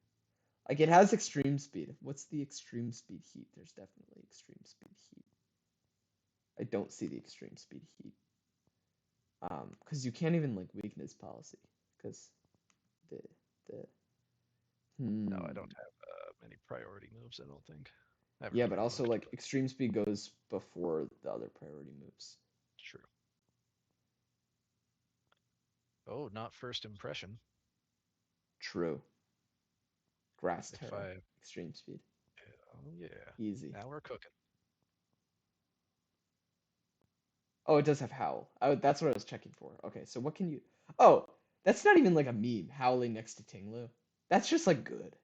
[SPEAKER 1] Like it has extreme speed. What's the extreme speed heat? There's definitely extreme speed heat. I don't see the extreme speed heat. Because you can't even like weakness policy. Because the the
[SPEAKER 2] no, I don't
[SPEAKER 1] hmm.
[SPEAKER 2] have many priority moves. I don't think. I haven't
[SPEAKER 1] Yeah, but
[SPEAKER 2] really
[SPEAKER 1] also
[SPEAKER 2] looked,
[SPEAKER 1] like
[SPEAKER 2] but
[SPEAKER 1] extreme speed goes before the other priority moves.
[SPEAKER 2] true. Oh, not first impression.
[SPEAKER 1] True. Grass
[SPEAKER 2] If
[SPEAKER 1] Terra.
[SPEAKER 2] I,
[SPEAKER 1] Extreme speed.
[SPEAKER 2] oh yeah,
[SPEAKER 1] Easy.
[SPEAKER 2] now we're cooking.
[SPEAKER 1] Oh, it does have Howl. That's what I was checking for. Okay, so what can you... Oh, that's not even like a meme, howling next to Tinglu. That's just like good.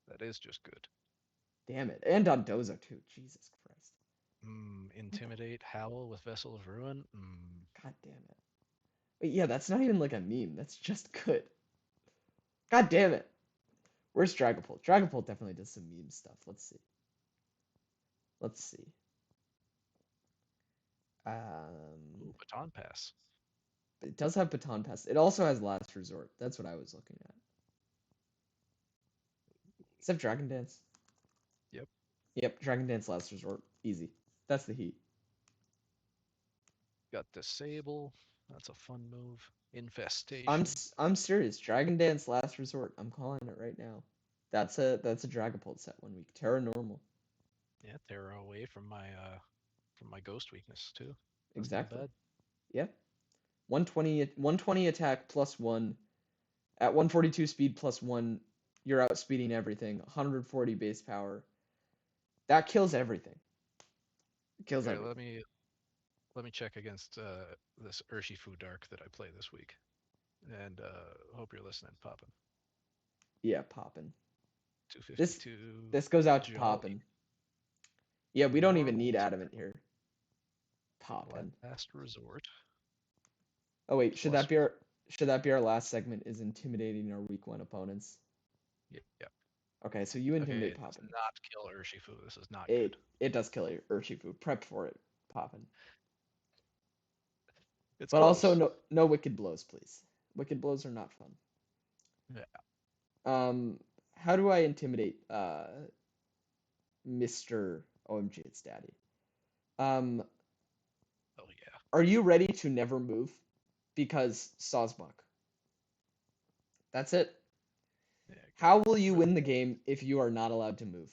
[SPEAKER 2] That is just good.
[SPEAKER 1] Damn it. And on Dozo too. Jesus Christ. What the...
[SPEAKER 2] Intimidate, Howl with Vessel of Ruin.
[SPEAKER 1] God damn it. Wait, yeah, that's not even like a meme. That's just good. God damn it. Where's Dragapult? Dragapult definitely does some meme stuff. Let's see. Let's see.
[SPEAKER 2] Ooh, Baton Pass.
[SPEAKER 1] It does have Baton Pass. It also has Last Resort. That's what I was looking at. Does it have Dragon Dance?
[SPEAKER 2] Yep,
[SPEAKER 1] Yep, Dragon Dance Last Resort. Easy. That's the heat.
[SPEAKER 2] got Disable. That's a fun move.
[SPEAKER 1] I'm
[SPEAKER 2] Infestation.
[SPEAKER 1] I'm serious. Dragon Dance Last Resort. I'm calling it right now. That's a Dragapult set 1 week. Terra normal.
[SPEAKER 2] Yeah, they're away from my ghost weakness too. That's not
[SPEAKER 1] Exactly.
[SPEAKER 2] bad.
[SPEAKER 1] Yep. 120 attack plus 1 at 142 speed plus 1 You're outspeeding everything. 140 base power. That kills everything. It kills
[SPEAKER 2] Okay,
[SPEAKER 1] everything.
[SPEAKER 2] let me check against this Urshifu Dark that I play this week, and hope you're listening, Poppin.
[SPEAKER 1] Yeah, poppin'. This
[SPEAKER 2] 252
[SPEAKER 1] this goes out to
[SPEAKER 2] Jolly
[SPEAKER 1] poppin'. Yeah, we don't even
[SPEAKER 2] Normal
[SPEAKER 1] need Adamant here. Poppin'.
[SPEAKER 2] Last Resort
[SPEAKER 1] Oh wait,
[SPEAKER 2] plus.
[SPEAKER 1] should that be our last segment? Is intimidating our week 1 opponents?
[SPEAKER 2] Yeah.
[SPEAKER 1] Okay, so you
[SPEAKER 2] Okay,
[SPEAKER 1] intimidate
[SPEAKER 2] it does
[SPEAKER 1] poppin'.
[SPEAKER 2] not kill Urshifu. This is not good.
[SPEAKER 1] It does kill Urshifu. Prep for it, poppin'.
[SPEAKER 2] It's
[SPEAKER 1] But also
[SPEAKER 2] close.
[SPEAKER 1] no wicked blows, please. Wicked blows are not fun.
[SPEAKER 2] Yeah.
[SPEAKER 1] How do I intimidate Mr. OMG It's Daddy? Um,
[SPEAKER 2] Oh yeah.
[SPEAKER 1] are you ready to never move? Because Sawsbuck. That's it.
[SPEAKER 2] Yeah.
[SPEAKER 1] How will you
[SPEAKER 2] Really
[SPEAKER 1] win the
[SPEAKER 2] good.
[SPEAKER 1] game if you are not allowed to move?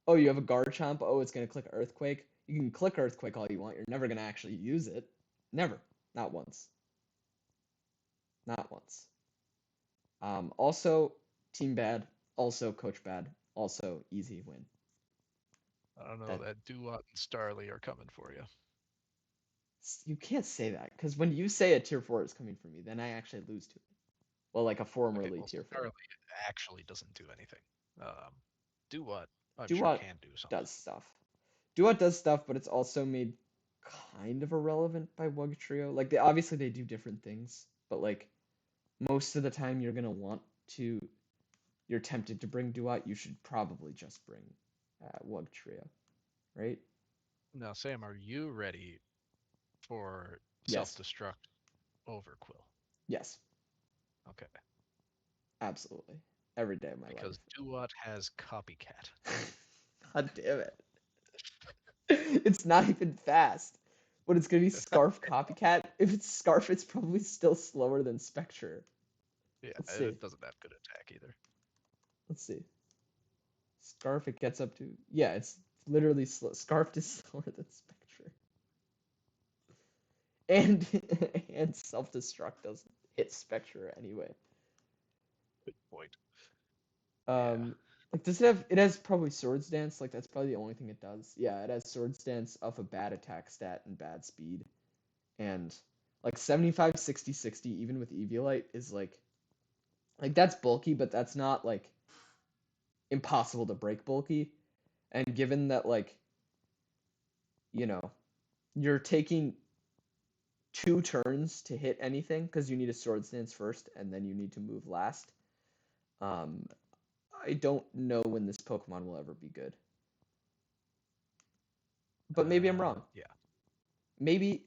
[SPEAKER 1] Oh, you have a Garchomp. Oh, it's gonna click Earthquake. You can click Earthquake all you want. You're never gonna actually use it. Never. Not once. Not once. Also, team bad. Also, coach bad. Also, easy win.
[SPEAKER 2] I don't know
[SPEAKER 1] That
[SPEAKER 2] that Duat and Starly are coming for you.
[SPEAKER 1] you can't say that because when you say a tier 4 is coming for me, then I actually lose to it. Well, like a
[SPEAKER 2] Okay,
[SPEAKER 1] formerly
[SPEAKER 2] well
[SPEAKER 1] tier 4.
[SPEAKER 2] Starly actually doesn't do anything. Duat, I'm sure
[SPEAKER 1] Duat
[SPEAKER 2] can do something.
[SPEAKER 1] does stuff. Duat does stuff, but it's also made kind of irrelevant by Wug Trio. Like obviously they do different things, but like most of the time you're tempted to bring Duat, you should probably just bring Wug Trio, right?
[SPEAKER 2] Now, Sam, are you ready for
[SPEAKER 1] Yes.
[SPEAKER 2] self-destruct overquill?
[SPEAKER 1] Yes.
[SPEAKER 2] Okay,
[SPEAKER 1] Absolutely. Every day of my
[SPEAKER 2] because
[SPEAKER 1] life.
[SPEAKER 2] Duat has copycat.
[SPEAKER 1] God damn it. It's not even fast. But it's gonna be Scarf Copycat. If it's Scarf, it's probably still slower than Spectre.
[SPEAKER 2] Yeah,
[SPEAKER 1] Let's
[SPEAKER 2] and
[SPEAKER 1] see.
[SPEAKER 2] it doesn't have good attack either.
[SPEAKER 1] Let's see. Scarf, it gets up to, yeah, it's literally Scarf is slower than Spectre. And and self-destruct doesn't hit Spectre anyway.
[SPEAKER 2] Good point. Yeah.
[SPEAKER 1] Um, like does it has probably Swords Dance, like that's probably the only thing it does. Yeah, it has Swords Dance off a bad attack stat and bad speed. And like 75, 60, 60, even with Eviolite is like that's bulky, but that's not like impossible to break bulky. And given that like, you know, you're taking 2 turns to hit anything because you need a Swords Dance first and then you need to move last. Um, I don't know when this Pokemon will ever be good. But maybe I'm wrong.
[SPEAKER 2] Yeah.
[SPEAKER 1] Maybe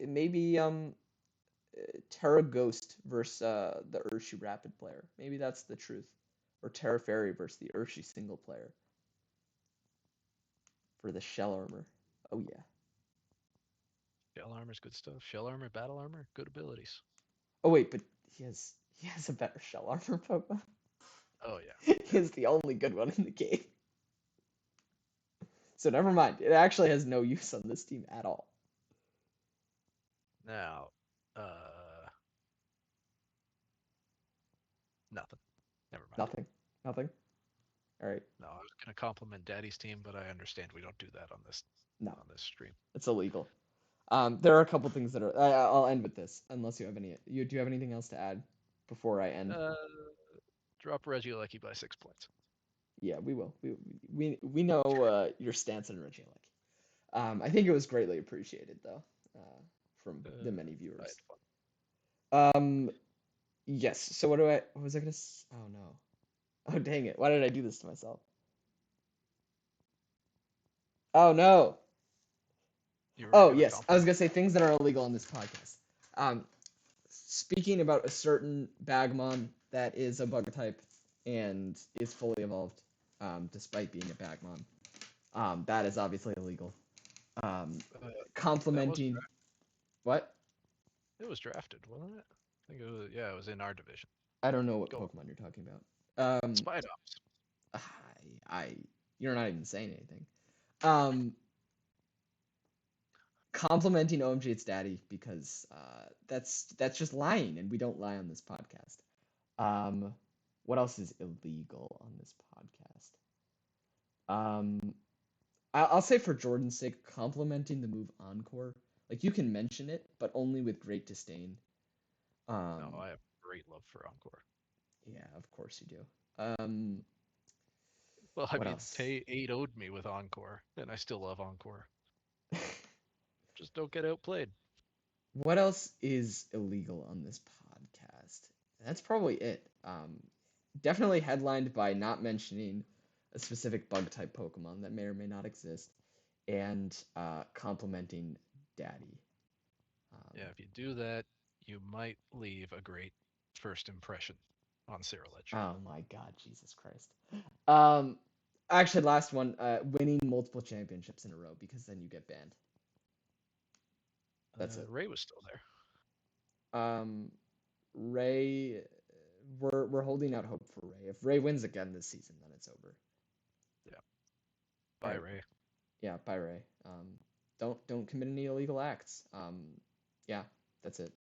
[SPEAKER 1] Terra Ghost versus the Urshi Rapid player. Maybe that's the truth. Or Terra Fairy versus the Urshi single player for the Shell Armor. Oh yeah.
[SPEAKER 2] Shell armor's good stuff. Shell armor, battle armor, good abilities.
[SPEAKER 1] Oh wait, but he has a better Shell Armor Pokemon.
[SPEAKER 2] Oh yeah.
[SPEAKER 1] He is the only good one in the game. So never mind. It actually has no use on this team at all.
[SPEAKER 2] Now, uh, nothing. Never mind.
[SPEAKER 1] Nothing. Nothing. All right.
[SPEAKER 2] No, I was gonna compliment Daddy's team, but I understand we don't do that
[SPEAKER 1] No,
[SPEAKER 2] on this stream.
[SPEAKER 1] it's illegal. There are a couple things that are. I'll end with this, unless you have any. Do you have anything else to add before I end?
[SPEAKER 2] Uh, drop Regieleki by 6 points.
[SPEAKER 1] Yeah, we will. We know your stance on Regieleki. I think it was greatly appreciated though, from the many
[SPEAKER 2] I
[SPEAKER 1] viewers.
[SPEAKER 2] had fun.
[SPEAKER 1] Yes. So what was I gonna? Oh no. Oh dang it! Why did I do this to myself? Oh no.
[SPEAKER 2] You were
[SPEAKER 1] Oh
[SPEAKER 2] gonna
[SPEAKER 1] yes, I was
[SPEAKER 2] compliment.
[SPEAKER 1] gonna say things that are illegal on this podcast. Um, Speaking about a certain Bagmon that is a bug type and is fully evolved, despite being a Bagmon, that is obviously illegal. Um,
[SPEAKER 2] That was
[SPEAKER 1] Complimenting what?
[SPEAKER 2] it was drafted, wasn't it? I think it was. Yeah, it was in our division.
[SPEAKER 1] I don't know what
[SPEAKER 2] Go on.
[SPEAKER 1] Pokemon you're talking about.
[SPEAKER 2] Spidops.
[SPEAKER 1] I, I, you're not even saying anything. Um, Complimenting OMG It's Daddy because that's just lying, and we don't lie on this podcast. Um, What else is illegal on this podcast? Um, I'll say for Jordan's sake, complimenting the move Encore. Like you can mention it, but only with great disdain.
[SPEAKER 2] No,
[SPEAKER 1] Um,
[SPEAKER 2] I have great love for Encore.
[SPEAKER 1] yeah, of course you do. Um,
[SPEAKER 2] Well, I
[SPEAKER 1] what
[SPEAKER 2] mean,
[SPEAKER 1] else?
[SPEAKER 2] they 8-0'd me with Encore, and I still love Encore. Just don't get outplayed.
[SPEAKER 1] What else is illegal on this podcast? That's probably it. Definitely headlined by not mentioning a specific bug type Pokemon that may or may not exist, and complimenting Daddy.
[SPEAKER 2] Yeah,
[SPEAKER 1] Um,
[SPEAKER 2] if you do that, you might leave a great first impression on Cyrilege.
[SPEAKER 1] oh my God, Jesus Christ. Um, actually, last one, winning multiple championships in a row because then you get banned. That's it.
[SPEAKER 2] Ray was still there.
[SPEAKER 1] Um, Ray, we're holding out hope for Ray. If Ray wins again this season, then it's over.
[SPEAKER 2] Yeah.
[SPEAKER 1] All
[SPEAKER 2] Bye,
[SPEAKER 1] right,
[SPEAKER 2] Ray.
[SPEAKER 1] yeah, bye Ray. Don't commit any illegal acts. Yeah, that's it.